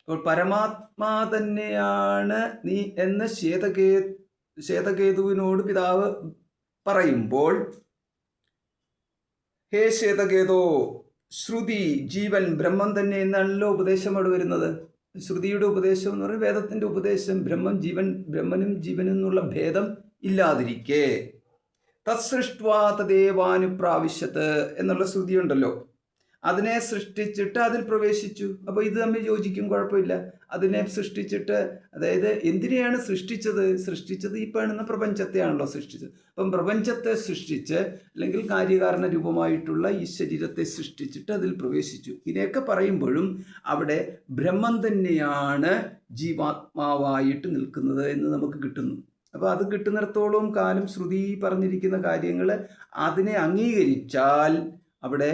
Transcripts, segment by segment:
അപ്പോൾ പരമാത്മാ തന്നെയാണ് നീ എന്ന് ശ്വേതകേതുവിനോട് പിതാവ് പറയുമ്പോൾ, ഹേ ശ്വേതകേതോ, ശ്രുതി ജീവൻ ബ്രഹ്മം തന്നെ എന്നാണല്ലോ ഉപദേശം അവിടെ വരുന്നത്. ശ്രുതിയുടെ ഉപദേശം എന്ന് പറയുന്നത് വേദത്തിന്റെ ഉപദേശം. ബ്രഹ്മനും ജീവനും എന്നുള്ള ഭേദം ഇല്ലാതിരിക്കെ തത്സൃഷ്ട്വാ തദേവാനുപ്രാവശ്യത്ത് എന്നുള്ള ശ്രുതി ഉണ്ടല്ലോ, അതിനെ സൃഷ്ടിച്ചിട്ട് അതിൽ പ്രവേശിച്ചു. അപ്പോൾ ഇത് തമ്മിൽ യോജിക്കും, കുഴപ്പമില്ല. അതിനെ സൃഷ്ടിച്ചിട്ട്, അതായത് എന്തിനെയാണ് സൃഷ്ടിച്ചത് ഈ കാണുന്ന പ്രപഞ്ചത്തെയാണല്ലോ സൃഷ്ടിച്ചത്. അപ്പം പ്രപഞ്ചത്തെ സൃഷ്ടിച്ച്, അല്ലെങ്കിൽ കാര്യകാരണ രൂപമായിട്ടുള്ള ഈ ശരീരത്തെ സൃഷ്ടിച്ചിട്ട് അതിൽ പ്രവേശിച്ചു. ഇതിനെയൊക്കെ പറയുമ്പോഴും അവിടെ ബ്രഹ്മം തന്നെയാണ് ജീവാത്മാവായിട്ട് നിൽക്കുന്നത് എന്ന് നമുക്ക് കിട്ടുന്നു. അപ്പോൾ അത് കിട്ടുന്നിടത്തോളം കാലം ശ്രുതി പറഞ്ഞിരിക്കുന്ന കാര്യങ്ങൾ അതിനെ അംഗീകരിച്ചാൽ അവിടെ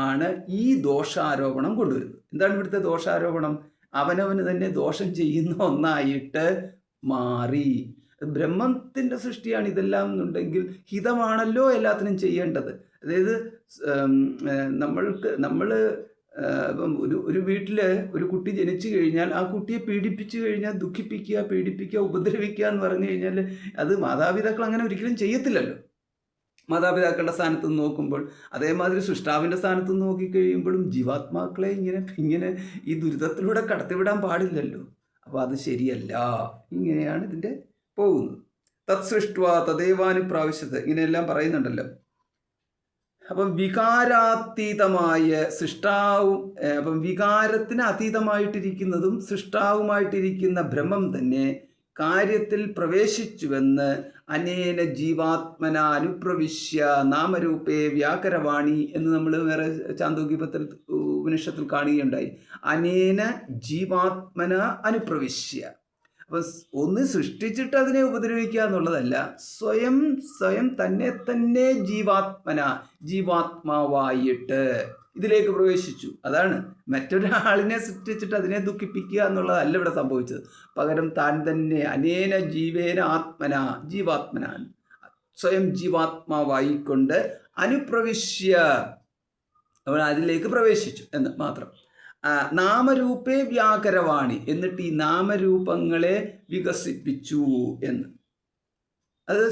ആണ് ഈ ദോഷാരോപണം കൊണ്ടുവരുന്നത്. എന്താണ് ഇവിടുത്തെ ദോഷാരോപണം? അവനവന് തന്നെ ദോഷം ചെയ്യുന്ന ഒന്നായിട്ട് മാറി. ബ്രഹ്മത്തിൻ്റെ സൃഷ്ടിയാണ് ഇതെല്ലാം എന്നുണ്ടെങ്കിൽ ഹിതമാണല്ലോ എല്ലാത്തിനും ചെയ്യേണ്ടത്. അതായത് നമ്മൾ ഒരു വീട്ടിൽ ഒരു കുട്ടി ജനിച്ചു കഴിഞ്ഞാൽ ആ കുട്ടിയെ പീഡിപ്പിച്ചു കഴിഞ്ഞാൽ, പീഡിപ്പിക്കുക, ഉപദ്രവിക്കുക എന്ന് പറഞ്ഞു കഴിഞ്ഞാൽ അത് മാതാപിതാക്കൾ അങ്ങനെ ഒരിക്കലും ചെയ്യത്തില്ലല്ലോ. മാതാപിതാക്കളുടെ സ്ഥാനത്ത് നിന്ന് നോക്കുമ്പോൾ, അതേമാതിരി സൃഷ്ടാവിൻ്റെ സ്ഥാനത്ത് നിന്ന് നോക്കിക്കഴിയുമ്പോഴും ജീവാത്മാക്കളെ ഇങ്ങനെ ഈ ദുരിതത്തിലൂടെ കടത്തിവിടാൻ പാടില്ലല്ലോ. അപ്പോൾ അത് ശരിയല്ല. ഇങ്ങനെയാണ് ഇതിൻ്റെ പോകുന്നത്. തത്സൃഷ്ട്വാ തദേവാനുപ്രാവശ്യത്ത് ഇങ്ങനെയെല്ലാം പറയുന്നുണ്ടല്ലോ. അപ്പം വികാരാതീതമായ സൃഷ്ടാവും, അപ്പം വികാരത്തിന് അതീതമായിട്ടിരിക്കുന്നതും സൃഷ്ടാവുമായിട്ടിരിക്കുന്ന ബ്രഹ്മം തന്നെ കാര്യത്തിൽ പ്രവേശിച്ചുവെന്ന് അനേന ജീവാത്മന അനുപ്രവിശ്യ നാമരൂപേ വ്യാകരവാണി എന്ന് നമ്മൾ വേറെ ചാന്തോക്യോപനിഷത്തിൽ ഉപനിഷത്തിൽ കാണുകയുണ്ടായി. അനേന ജീവാത്മന അനുപ്രവിശ്യ. അപ്പൊ ഒന്ന് സൃഷ്ടിച്ചിട്ട് അതിനെ ഉപദ്രവിക്കുക എന്നുള്ളതല്ല, സ്വയം തന്നെ ജീവാത്മാവായിട്ട് ഇതിലേക്ക് പ്രവേശിച്ചു. അതാണ് മറ്റൊരാളിനെ സൃഷ്ടിച്ചിട്ട് അതിനെ ദുഃഖിപ്പിക്കുക എന്നുള്ളതല്ല ഇവിടെ സംഭവിച്ചത്. പകരം താൻ തന്നെ അനേന ജീവേന ജീവാത്മന സ്വയം ജീവാത്മാവായിക്കൊണ്ട് അനുപ്രവിശ്യ അവൻ അതിലേക്ക് പ്രവേശിച്ചു എന്ന് മാത്രം. നാമരൂപേ വ്യാകരവാണി, എന്നിട്ട് ഈ നാമരൂപങ്ങളെ വികസിപ്പിച്ചു എന്ന്, അത്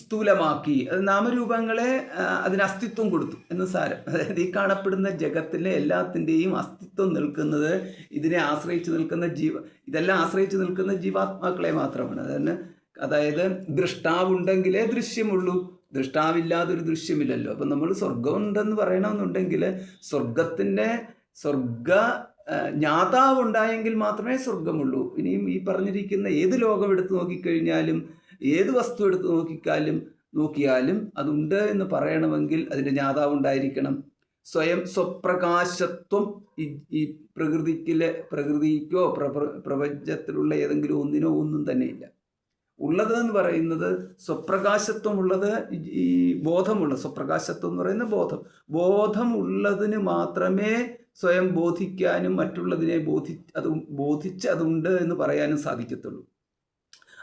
സ്ഥൂലമാക്കി, അത് നാമരൂപങ്ങളെ അതിന് അസ്തിത്വം കൊടുത്തു എന്ന് സാരം. അതായത് ഈ കാണപ്പെടുന്ന ജഗത്തിലെ എല്ലാത്തിൻ്റെയും അസ്തിത്വം നിൽക്കുന്നത് ഇതെല്ലാം ആശ്രയിച്ച് നിൽക്കുന്ന ജീവാത്മാക്കളെ മാത്രമാണ്. അതായത് ദൃഷ്ടാവുണ്ടെങ്കിലേ ദൃശ്യമുള്ളൂ, ദൃഷ്ടാവില്ലാതൊരു ദൃശ്യമില്ലല്ലോ. അപ്പം നമ്മൾ സ്വർഗം ഉണ്ടെന്ന് പറയണമെന്നുണ്ടെങ്കിൽ സ്വർഗ ജ്ഞാതാവുണ്ടായെങ്കിൽ മാത്രമേ സ്വർഗമുള്ളൂ. ഇനിയും ഈ പറഞ്ഞിരിക്കുന്ന ഏത് ലോകം എടുത്തു നോക്കിക്കഴിഞ്ഞാലും, ഏത് വസ്തു എടുത്ത് നോക്കിയാലും അതുണ്ട് എന്ന് പറയണമെങ്കിൽ അതിൻ്റെ ജ്ഞാതാവ് ഉണ്ടായിരിക്കണം. സ്വയം സ്വപ്രകാശത്വം ഈ പ്രകൃതിക്കോ പ്രപഞ്ചത്തിലുള്ള ഏതെങ്കിലും ഒന്നും തന്നെ ഇല്ല. ഉള്ളത് എന്ന് പറയുന്നത് സ്വപ്രകാശത്വമുള്ളത്, ഈ സ്വപ്രകാശത്വം എന്ന് പറയുന്ന ബോധമുള്ളതിന് മാത്രമേ സ്വയം ബോധിക്കാനും മറ്റുള്ളതിനെ ബോധിച്ച് അതുണ്ട് എന്ന് പറയാനും സാധിക്കത്തുള്ളൂ.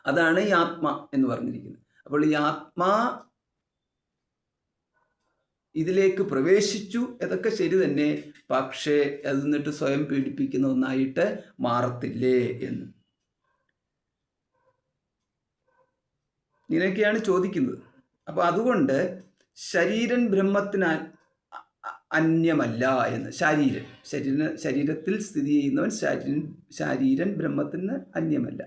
അതാണ് ഈ ആത്മ എന്ന് പറഞ്ഞിരിക്കുന്നത്. അപ്പോൾ ഈ ആത്മാ ഇതിലേക്ക് പ്രവേശിച്ചു, ഇതൊക്കെ ശരി തന്നെ. പക്ഷേ അത് എന്നിട്ട് സ്വയം പീഡിപ്പിക്കുന്ന ഒന്നായിട്ട് മാറത്തില്ലേ എന്ന് ഇങ്ങനെയൊക്കെയാണ് ചോദിക്കുന്നത്. അപ്പോൾ അതുകൊണ്ട് ശരീരൻ ബ്രഹ്മത്തിന് അന്യമല്ല എന്ന്. ശരീരത്തിൽ സ്ഥിതി ചെയ്യുന്നവൻ ശരീരൻ ബ്രഹ്മത്തിന് അന്യമല്ല.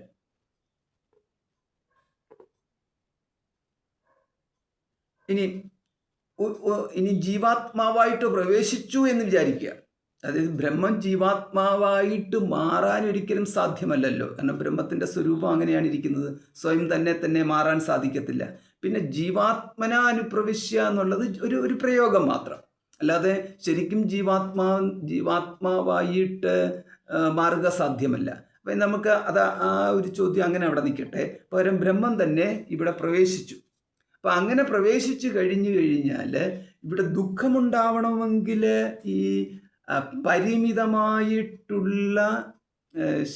ഇനി ജീവാത്മാവായിട്ട് പ്രവേശിച്ചു എന്ന് വിചാരിക്കുക. അതായത് ബ്രഹ്മം ജീവാത്മാവായിട്ട് മാറാൻ ഒരിക്കലും സാധ്യമല്ലല്ലോ. കാരണം ബ്രഹ്മത്തിൻ്റെ സ്വരൂപം അങ്ങനെയാണ് ഇരിക്കുന്നത്, സ്വയം തന്നെ മാറാൻ സാധിക്കത്തില്ല. പിന്നെ ജീവാത്മനാനുപ്രവിശ്യ എന്നുള്ളത് ഒരു പ്രയോഗം മാത്രം, അല്ലാതെ ശരിക്കും ജീവാത്മാവായിട്ട് മാറുക സാധ്യമല്ല. അപ്പം നമുക്ക് ആ ഒരു ചോദ്യം അങ്ങനെ അവിടെ നിൽക്കട്ടെ. പകരം ബ്രഹ്മം തന്നെ ഇവിടെ പ്രവേശിച്ചു. അപ്പം അങ്ങനെ പ്രവേശിച്ചു കഴിഞ്ഞാൽ ഇവിടെ ദുഃഖമുണ്ടാവണമെങ്കിൽ ഈ പരിമിതമായിട്ടുള്ള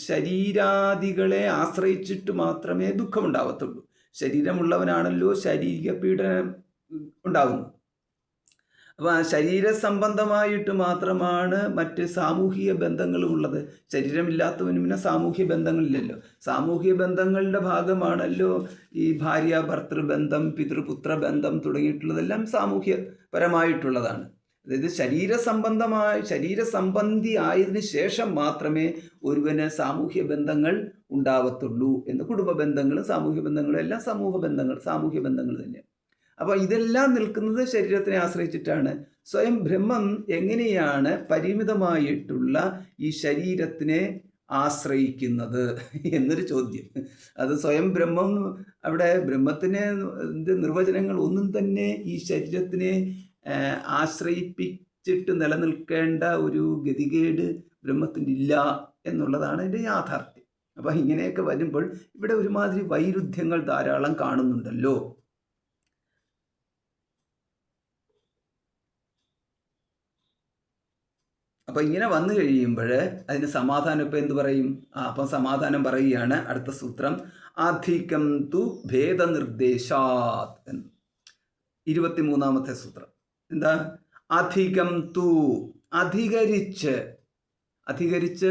ശരീരാദികളെ ആശ്രയിച്ചിട്ട് മാത്രമേ ദുഃഖമുണ്ടാവത്തുള്ളൂ. ശരീരമുള്ളവനാണല്ലോ ശാരീരിക പീഡനം ഉണ്ടാകുന്നത്. അപ്പോൾ ശരീര സംബന്ധമായിട്ട് മാത്രമാണ് മറ്റ് സാമൂഹിക ബന്ധങ്ങളും ഉള്ളത്. ശരീരമില്ലാത്തവന് പിന്നെ സാമൂഹ്യ ബന്ധങ്ങളില്ലല്ലോ. സാമൂഹിക ബന്ധങ്ങളുടെ ഭാഗമാണല്ലോ ഈ ഭാര്യ ഭർത്തൃ ബന്ധം, പിതൃപുത്ര ബന്ധം തുടങ്ങിയിട്ടുള്ളതെല്ലാം സാമൂഹ്യപരമായിട്ടുള്ളതാണ്. അതായത് ശരീരസംബന്ധി ആയതിനു ശേഷം മാത്രമേ ഒരുവന് സാമൂഹ്യ ബന്ധങ്ങൾ ഉണ്ടാവത്തുള്ളൂ എന്ന്. കുടുംബ ബന്ധങ്ങളും സാമൂഹ്യ ബന്ധങ്ങളും എല്ലാം സാമൂഹ്യ ബന്ധങ്ങൾ തന്നെയാണ്. അപ്പോൾ ഇതെല്ലാം നിൽക്കുന്നത് ശരീരത്തിനെ ആശ്രയിച്ചിട്ടാണ്. സ്വയം ബ്രഹ്മം എങ്ങനെയാണ് പരിമിതമായിട്ടുള്ള ഈ ശരീരത്തിനെ ആശ്രയിക്കുന്നത് എന്നൊരു ചോദ്യം. അത് സ്വയം ബ്രഹ്മം, അവിടെ ബ്രഹ്മത്തിന് നിർവചനങ്ങൾ ഒന്നും തന്നെ ഈ ശരീരത്തിനെ ആശ്രയിപ്പിച്ചിട്ട് നിലനിൽക്കേണ്ട ഒരു ഗതികേട് ബ്രഹ്മത്തിൻ്റെ ഇല്ല എന്നുള്ളതാണ് എൻ്റെ യാഥാർത്ഥ്യം. അപ്പം ഇങ്ങനെയൊക്കെ വരുമ്പോൾ ഇവിടെ ഒരുമാതിരി വൈരുദ്ധ്യങ്ങൾ ധാരാളം കാണുന്നുണ്ടല്ലോ. അപ്പം ഇങ്ങനെ വന്നു കഴിയുമ്പോൾ അതിന് സമാധാനം ഇപ്പം എന്ത് പറയും? അപ്പം സമാധാനം പറയുകയാണ് അടുത്ത സൂത്രം, അധികം തു ഭേദനിർദ്ദേശാത് എന്ന്. 23-ാമത്തെ സൂത്രം എന്താ? അധികം തു, അധികരിച്ച്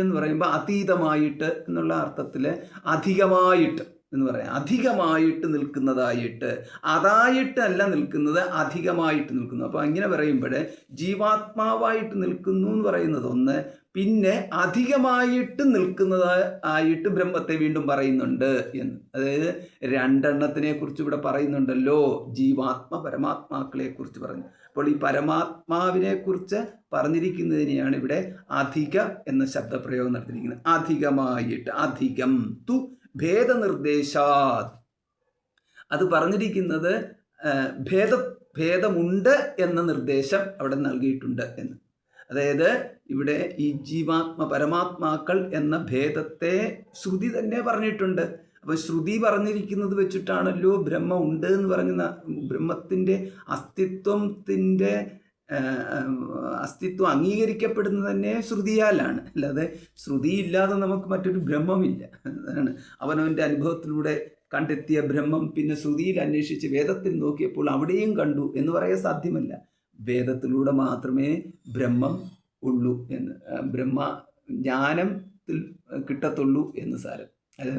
എന്ന് പറയുമ്പോൾ അതീതമായിട്ട് എന്നുള്ള അർത്ഥത്തിൽ അധികമായിട്ട് എന്ന് പറയാം. അധികമായിട്ട് നിൽക്കുന്നതായിട്ട്, അതായിട്ടല്ല നിൽക്കുന്നത്, അധികമായിട്ട് നിൽക്കുന്നു. അപ്പോൾ അങ്ങനെ പറയുമ്പോൾ ജീവാത്മാവായിട്ട് നിൽക്കുന്നു എന്ന് പറയുന്നത് ഒന്ന്, പിന്നെ അധികമായിട്ട് നിൽക്കുന്നതായിട്ട് ബ്രഹ്മത്തെ വീണ്ടും പറയുന്നുണ്ട് എന്ന്. അതായത് രണ്ടെണ്ണത്തിനെ കുറിച്ച് ഇവിടെ പറയുന്നുണ്ടല്ലോ, പരമാത്മാക്കളെ കുറിച്ച് പറഞ്ഞു. അപ്പോൾ ഈ പരമാത്മാവിനെ കുറിച്ച് പറഞ്ഞിരിക്കുന്നതിനെയാണ് ഇവിടെ അധിക എന്ന ശബ്ദപ്രയോഗം നടത്തിയിരിക്കുന്നത്. അധികമായിട്ട്, അധികം തു ഭേദനിർദ്ദേശാത്, അത് പറഞ്ഞിരിക്കുന്നത് ഭേദമുണ്ട് എന്ന നിർദ്ദേശം അവിടെ നൽകിയിട്ടുണ്ട് എന്ന്. അതായത് ഇവിടെ ഈ പരമാത്മാക്കൾ എന്ന ഭേദത്തെ ശ്രുതി തന്നെ പറഞ്ഞിട്ടുണ്ട്. അപ്പോൾ ശ്രുതി പറഞ്ഞിരിക്കുന്നത് വെച്ചിട്ടാണല്ലോ ബ്രഹ്മം ഉണ്ട് എന്ന് പറഞ്ഞ ബ്രഹ്മത്തിൻ്റെ അസ്തിത്വം അംഗീകരിക്കപ്പെടുന്നത് തന്നെ ശ്രുതിയാലാണ്. അല്ലാതെ ശ്രുതിയില്ലാതെ നമുക്ക് മറ്റൊരു ബ്രഹ്മമില്ല. അതാണ് അവനവൻ്റെ അനുഭവത്തിലൂടെ കണ്ടെത്തിയ ബ്രഹ്മം പിന്നെ ശ്രുതിയിൽ അന്വേഷിച്ച് വേദത്തിൽ നോക്കിയപ്പോൾ അവിടെയും കണ്ടു എന്ന് പറയാൻ സാധ്യമല്ല. വേദത്തിലൂടെ മാത്രമേ ബ്രഹ്മം ഉള്ളൂ എന്ന്, ജ്ഞാനത്തിൽ കിട്ടത്തുള്ളൂ എന്ന് സാരം. അത്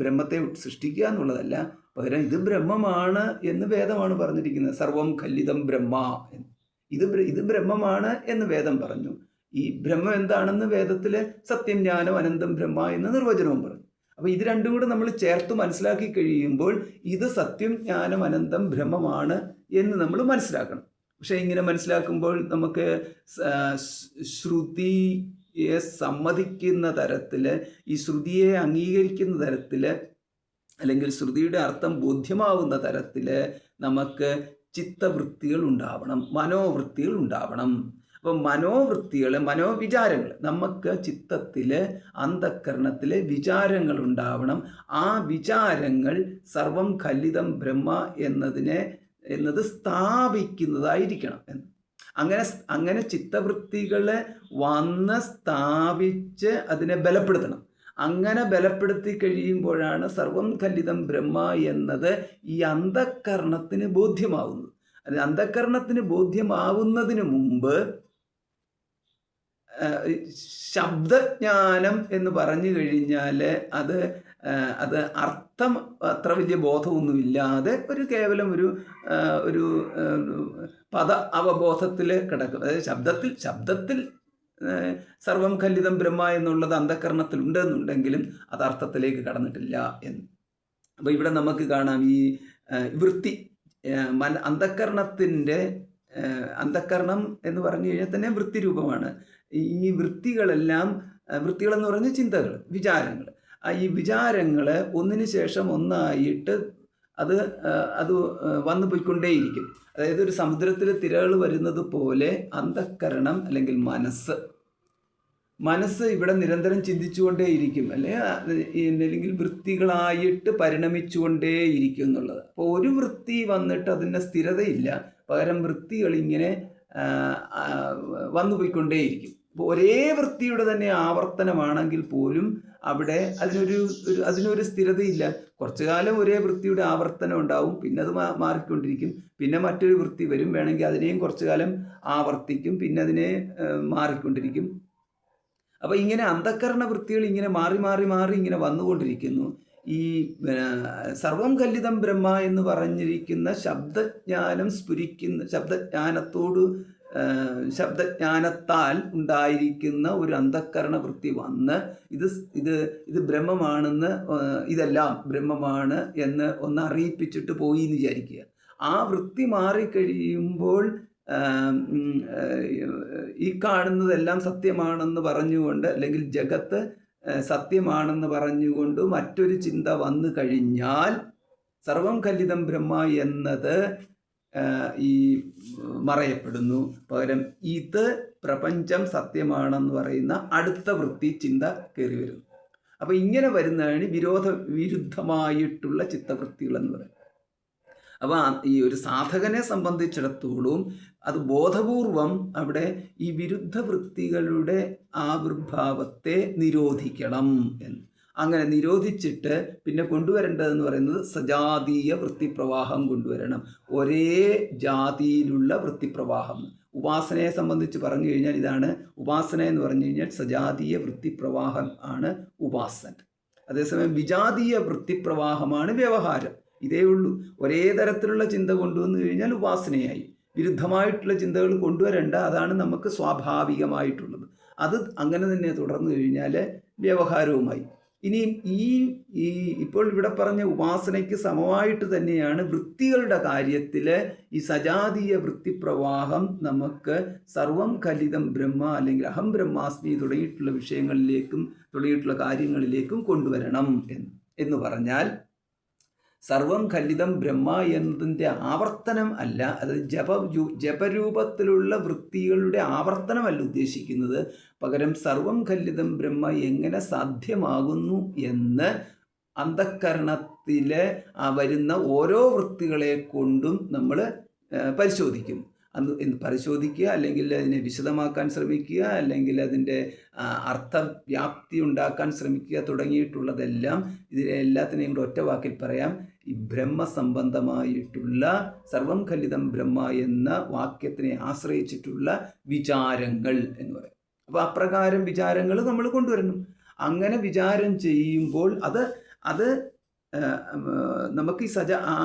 ബ്രഹ്മത്തെ സൃഷ്ടിക്കുക എന്നുള്ളതല്ല, പകരം ഇത് ബ്രഹ്മമാണ് എന്ന് വേദമാണ് പറഞ്ഞിരിക്കുന്നത്. സർവം ഖല്ലിതം ബ്രഹ്മ എന്ന്. ഇത് ബ്രഹ്മമാണ് എന്ന് വേദം പറഞ്ഞു. ഈ ബ്രഹ്മം എന്താണെന്ന് വേദത്തിൽ സത്യം ജ്ഞാനം അനന്തം ബ്രഹ്മ എന്ന് നിർവചനവും പറഞ്ഞു. അപ്പോൾ ഇത് രണ്ടും കൂടെ നമ്മൾ ചേർത്ത് മനസ്സിലാക്കി കഴിയുമ്പോൾ ഇത് സത്യം ജ്ഞാനം അനന്തം ബ്രഹ്മമാണ് എന്ന് നമ്മൾ മനസ്സിലാക്കണം. പക്ഷേ ഇങ്ങനെ മനസ്സിലാക്കുമ്പോൾ നമുക്ക് ശ്രുതിയെ സമ്മതിക്കുന്ന തരത്തിൽ, ഈ ശ്രുതിയെ അംഗീകരിക്കുന്ന തരത്തിൽ, അല്ലെങ്കിൽ ശ്രുതിയുടെ അർത്ഥം ബോധ്യമാവുന്ന തരത്തിൽ നമുക്ക് ചിത്തവൃത്തികൾ ഉണ്ടാവണം, മനോവൃത്തികൾ ഉണ്ടാവണം. അപ്പം മനോവിചാരങ്ങൾ, നമുക്ക് ചിത്തത്തിൽ അന്ധക്കരണത്തിൽ വിചാരങ്ങൾ ഉണ്ടാവണം. ആ വിചാരങ്ങൾ സർവം ഖല്ലിതം ബ്രഹ്മ എന്നത് സ്ഥാപിക്കുന്നതായിരിക്കണം എന്ന്. അങ്ങനെ ചിത്തവൃത്തികളെ വന്ന് സ്ഥാപിച്ച് അതിനെ ബലപ്പെടുത്തണം. അങ്ങനെ ബലപ്പെടുത്തി കഴിയുമ്പോഴാണ് സർവം ഖല്ലിതം ബ്രഹ്മ എന്നത് ഈ അന്ധക്കരണത്തിന് ബോധ്യമാവുന്നത്. അത് അന്ധക്കരണത്തിന് ബോധ്യമാവുന്നതിന് മുമ്പ് ശബ്ദജ്ഞാനം എന്ന് പറഞ്ഞു കഴിഞ്ഞാൽ അത് അർത്ഥം അത്ര വലിയ ബോധമൊന്നുമില്ലാതെ കേവലം ഒരു പദ അവബോധത്തിൽ കിടക്കും. അതായത് ശബ്ദത്തിൽ സർവം ഖല്ലിതം ബ്രഹ്മ എന്നുള്ളത് അന്ധക്കരണത്തിലുണ്ട് എന്നുണ്ടെങ്കിലും അത് അർത്ഥത്തിലേക്ക് കടന്നിട്ടില്ല എന്ന്. അപ്പോൾ ഇവിടെ നമുക്ക് കാണാം ഈ വൃത്തി, അന്ധക്കരണം എന്ന് പറഞ്ഞു കഴിഞ്ഞാൽ തന്നെ വൃത്തി രൂപമാണ്. ഈ വൃത്തികളെന്ന് പറഞ്ഞ ചിന്തകൾ, വിചാരങ്ങൾ, ഈ വിചാരങ്ങൾ ഒന്നിനു ശേഷം ഒന്നായിട്ട് അത് വന്നു പോയിക്കൊണ്ടേയിരിക്കും. അതായത് ഒരു സമുദ്രത്തിൽ തിരകൾ വരുന്നത് പോലെ അന്ധക്കരണം അല്ലെങ്കിൽ മനസ്സ് ഇവിടെ നിരന്തരം ചിന്തിച്ചുകൊണ്ടേയിരിക്കും, അല്ലെങ്കിൽ വൃത്തികളായിട്ട് പരിണമിച്ചുകൊണ്ടേയിരിക്കും എന്നുള്ളത്. അപ്പോൾ ഒരു വൃത്തി വന്നിട്ട് അതിൻ്റെ സ്ഥിരതയില്ല, പകരം വൃത്തികൾ ഇങ്ങനെ വന്നു പോയിക്കൊണ്ടേയിരിക്കും. ഒരേ വൃത്തിയുടെ തന്നെ ആവർത്തനമാണെങ്കിൽ പോലും അവിടെ അതിനൊരു സ്ഥിരതയില്ല. കുറച്ചു കാലം ഒരേ വൃത്തിയുടെ ആവർത്തനം ഉണ്ടാവും, പിന്നെ അത് മാറിക്കൊണ്ടിരിക്കും. പിന്നെ മറ്റൊരു വൃത്തി വരും, വേണമെങ്കിൽ അതിനെയും കുറച്ചു കാലം ആവർത്തിക്കും, പിന്നെ അതിനെ മാറിക്കൊണ്ടിരിക്കും. അപ്പോൾ ഇങ്ങനെ അന്ധക്കരണ വൃത്തികൾ ഇങ്ങനെ മാറി മാറി മാറി ഇങ്ങനെ വന്നുകൊണ്ടിരിക്കുന്നു. ഈ സർവം കല്ലിതം ബ്രഹ്മ എന്ന് പറഞ്ഞിരിക്കുന്ന ശബ്ദജ്ഞാനം സ്ഫുരിക്കുന്ന ശബ്ദജ്ഞാനത്താൽ ഉണ്ടായിരിക്കുന്ന ഒരു അന്ധക്കരണ വൃത്തി വന്ന് ഇത് ബ്രഹ്മമാണെന്ന്, ഇതെല്ലാം ബ്രഹ്മമാണ് എന്ന് ഒന്ന് അറിയിപ്പിച്ചിട്ട് പോയി എന്ന് വിചാരിക്കുക. ആ വൃത്തി മാറിക്കഴിയുമ്പോൾ ഈ കാണുന്നതെല്ലാം സത്യമാണെന്ന് പറഞ്ഞുകൊണ്ട്, അല്ലെങ്കിൽ ജഗത്ത് സത്യമാണെന്ന് പറഞ്ഞുകൊണ്ട് മറ്റൊരു ചിന്ത വന്നു കഴിഞ്ഞാൽ സർവം കല്ലിതം ബ്രഹ്മ എന്നത് ഈ മറയപ്പെടുന്നു. പകരം ഇത് പ്രപഞ്ചം സത്യമാണെന്ന് പറയുന്ന അടുത്ത വൃത്തി ചിന്ത കയറി വരുന്നു. അപ്പോൾ ഇങ്ങനെ വരുന്നതാണ് വിരുദ്ധമായിട്ടുള്ള ചിത്തവൃത്തികൾ എന്ന് പറയുന്നത്. അപ്പോൾ ഈ ഒരു സാധകനെ സംബന്ധിച്ചിടത്തോളം അത് ബോധപൂർവം അവിടെ ഈ വിരുദ്ധ വൃത്തികളുടെ ആവിർഭാവത്തെ നിരോധിക്കണം എന്ന്. അങ്ങനെ നിരോധിച്ചിട്ട് പിന്നെ കൊണ്ടുവരേണ്ടതെന്ന് പറയുന്നത് സജാതീയ വൃത്തിപ്രവാഹം കൊണ്ടുവരണം. ഒരേ ജാതിയിലുള്ള വൃത്തിപ്രവാഹം. ഉപാസനയെ സംബന്ധിച്ച് പറഞ്ഞു കഴിഞ്ഞാൽ ഇതാണ് ഉപാസന എന്ന് പറഞ്ഞു കഴിഞ്ഞാൽ സജാതീയ വൃത്തിപ്രവാഹം ആണ് ഉപാസന. അതേസമയം വിജാതീയ വൃത്തിപ്രവാഹമാണ് വ്യവഹാരം. ഇതേ ഉള്ളൂ. ഒരേ തരത്തിലുള്ള ചിന്ത കൊണ്ടുവന്നു കഴിഞ്ഞാൽ ഉപാസനയായി. വിരുദ്ധമായിട്ടുള്ള ചിന്തകൾ കൊണ്ടുവരേണ്ട, അതാണ് നമുക്ക് സ്വാഭാവികമായിട്ടുള്ളത്. അത് അങ്ങനെ തന്നെ തുടർന്നു കഴിഞ്ഞാൽ വ്യവഹാരവുമായി. ഇനിയും ഈ ഇപ്പോൾ ഇവിടെ പറഞ്ഞ ഉപാസനയ്ക്ക് സമമായിട്ട് തന്നെയാണ് വൃത്തികളുടെ കാര്യത്തിൽ ഈ സജാതീയ വൃത്തിപ്രവാഹം നമുക്ക് സർവം കലിതം ബ്രഹ്മ അല്ലെങ്കിൽ അഹം ബ്രഹ്മാസ്മി തുടങ്ങിയിട്ടുള്ള വിഷയങ്ങളിലേക്കും തുടങ്ങിയിട്ടുള്ള കാര്യങ്ങളിലേക്കും കൊണ്ടുവരണം എന്ന് പറഞ്ഞാൽ സർവം കല്ലിതം ബ്രഹ്മ എന്നതിൻ്റെ ആവർത്തനം അല്ല, അത് ജപരൂപത്തിലുള്ള വൃത്തികളുടെ ആവർത്തനമല്ല ഉദ്ദേശിക്കുന്നത്. പകരം സർവം കല്ലിതം ബ്രഹ്മ എങ്ങനെ സാധ്യമാകുന്നു എന്ന് അന്ധക്കരണത്തിൽ വരുന്ന ഓരോ വൃത്തികളെ കൊണ്ടും നമ്മൾ പരിശോധിക്കും. പരിശോധിക്കുക, അല്ലെങ്കിൽ അതിനെ വിശദമാക്കാൻ ശ്രമിക്കുക, അല്ലെങ്കിൽ അതിൻ്റെ അർത്ഥവ്യാപ്തി ഉണ്ടാക്കാൻ ശ്രമിക്കുക തുടങ്ങിയിട്ടുള്ളതെല്ലാം ഇതിനെല്ലാത്തിനെയും കൂടെ ഒറ്റ വാക്കിൽ പറയാം, ഈ ബ്രഹ്മസംബന്ധമായിട്ടുള്ള സർവം കല്ലിതം ബ്രഹ്മ എന്ന വാക്യത്തിനെ ആശ്രയിച്ചിട്ടുള്ള വിചാരങ്ങൾ എന്ന് പറയും. അപ്പോൾ അപ്രകാരം വിചാരങ്ങൾ നമ്മൾ കൊണ്ടുവരണം. അങ്ങനെ വിചാരം ചെയ്യുമ്പോൾ അത് നമുക്ക് ഈ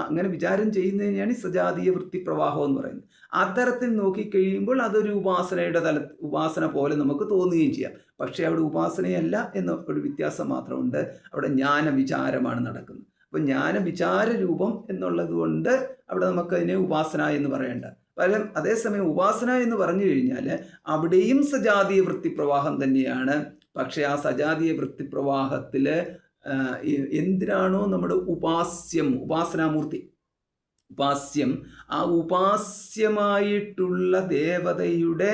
അങ്ങനെ വിചാരം ചെയ്യുന്നതിനെയാണ് ഈ സജാതീയ വൃത്തിപ്രവാഹം എന്ന് പറയുന്നത്. അത്തരത്തിൽ നോക്കിക്കഴിയുമ്പോൾ അതൊരു ഉപാസന പോലെ നമുക്ക് തോന്നുകയും ചെയ്യാം. പക്ഷേ അവിടെ ഉപാസനയല്ല എന്ന ഒരു വ്യത്യാസം മാത്രമുണ്ട്. അവിടെ ജ്ഞാനവിചാരമാണ് നടക്കുന്നത്. അപ്പോൾ ജ്ഞാനവിചാര രൂപം എന്നുള്ളത് കൊണ്ട് അവിടെ നമുക്കതിനെ ഉപാസന എന്ന് പറയേണ്ട. പകരം അതേസമയം ഉപാസന എന്ന് പറഞ്ഞു കഴിഞ്ഞാൽ അവിടെയും സജാതീയ വൃത്തിപ്രവാഹം തന്നെയാണ്. പക്ഷേ ആ സജാതീയ വൃത്തിപ്രവാഹത്തിൽ എന്തിനാണോ നമ്മുടെ ഉപാസനാമൂർത്തി ഉപാസ്യം, ആ ഉപാസ്യമായിട്ടുള്ള ദേവതയുടെ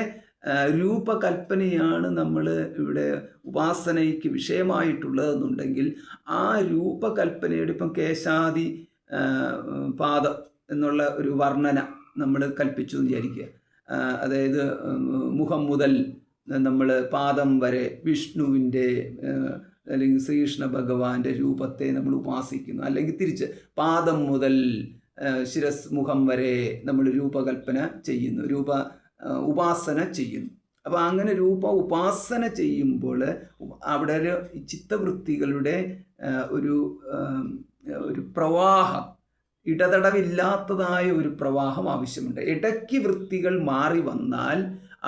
രൂപകൽപ്പനയാണ് നമ്മൾ ഇവിടെ ഉപാസനയ്ക്ക് വിഷയമായിട്ടുള്ളതെന്നുണ്ടെങ്കിൽ ആ രൂപകൽപ്പനയുടെ ഇപ്പം കേശാദി പാദം എന്നുള്ള ഒരു വർണ്ണന നമ്മൾ കൽപ്പിച്ചു എന്ന് വിചാരിക്കുക. അതായത് മുഖം മുതൽ നമ്മൾ പാദം വരെ വിഷ്ണുവിൻ്റെ അല്ലെങ്കിൽ ശ്രീകൃഷ്ണ ഭഗവാന്റെ രൂപത്തെ നമ്മൾ ഉപാസിക്കുന്നു. അല്ലെങ്കിൽ തിരിച്ച് പാദം മുതൽ ശിരസ് മുഖം വരെ നമ്മൾ രൂപകൽപ്പന ചെയ്യുന്നു, ഉപാസന ചെയ്യുന്നു. അപ്പോൾ അങ്ങനെ ഉപാസന ചെയ്യുമ്പോൾ അവിടെ ഒരു ചിത്തവൃത്തികളുടെ ഒരു പ്രവാഹം, ഇടതടവില്ലാത്തതായ ഒരു പ്രവാഹം ആവശ്യമുണ്ട്. ഇടയ്ക്ക് വൃത്തികൾ മാറി വന്നാൽ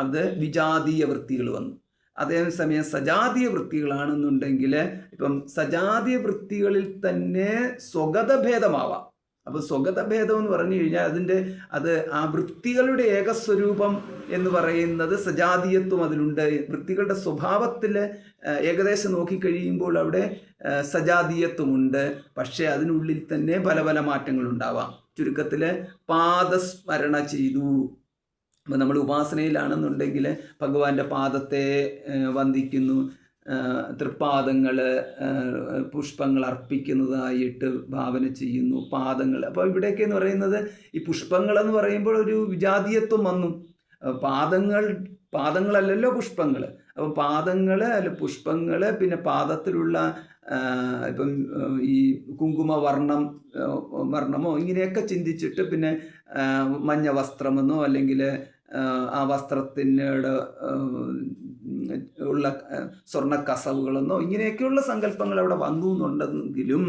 അത് വിജാതീയ വൃത്തികൾ വന്നു. അതേസമയം സജാതീയ വൃത്തികളാണെന്നുണ്ടെങ്കിൽ ഇപ്പം സജാതീയ വൃത്തികളിൽ തന്നെ സ്വഗതഭേദമാവാം. അപ്പോൾ സ്വഗതഭേദം എന്ന് പറഞ്ഞു കഴിഞ്ഞാൽ ആ വൃത്തികളുടെ ഏകസ്വരൂപം എന്ന് പറയുന്നത് സജാതീയത്വം അതിലുണ്ട്. വൃത്തികളുടെ സ്വഭാവത്തിൽ ഏകദേശം നോക്കിക്കഴിയുമ്പോൾ അവിടെ സജാതീയത്വമുണ്ട്. പക്ഷേ അതിനുള്ളിൽ തന്നെ പല പല മാറ്റങ്ങളുണ്ടാവാം. ചുരുക്കത്തിൽ പാദസ്മരണ ചെയ്തു. അപ്പോൾ നമ്മൾ ഉപാസനയിലാണെന്നുണ്ടെങ്കിൽ ഭഗവാന്റെ പാദത്തെ വന്ദിക്കുന്നു, തൃപ്പാദങ്ങൾ പുഷ്പങ്ങൾ അർപ്പിക്കുന്നതായിട്ട് ഭാവന ചെയ്യുന്നു, പാദങ്ങൾ. അപ്പോൾ ഇവിടെയൊക്കെ എന്ന് പറയുന്നത് ഈ പുഷ്പങ്ങളെന്ന് പറയുമ്പോൾ ഒരു വിജാതീയത്വം വന്നു. പാദങ്ങളല്ലല്ലോ പുഷ്പങ്ങൾ. അപ്പം പാദങ്ങൾ അല്ല പുഷ്പങ്ങൾ, പിന്നെ പാദത്തിലുള്ള ഇപ്പം ഈ വർണ്ണമോ ഇങ്ങനെയൊക്കെ ചിന്തിച്ചിട്ട്, പിന്നെ മഞ്ഞ വസ്ത്രമെന്നോ അല്ലെങ്കിൽ ആ വസ്ത്രത്തിനോട് ഉള്ള സ്വർണ്ണ കസവുകളെന്നോ ഇങ്ങനെയൊക്കെയുള്ള സങ്കല്പങ്ങൾ അവിടെ വന്നു എന്നുണ്ടെങ്കിലും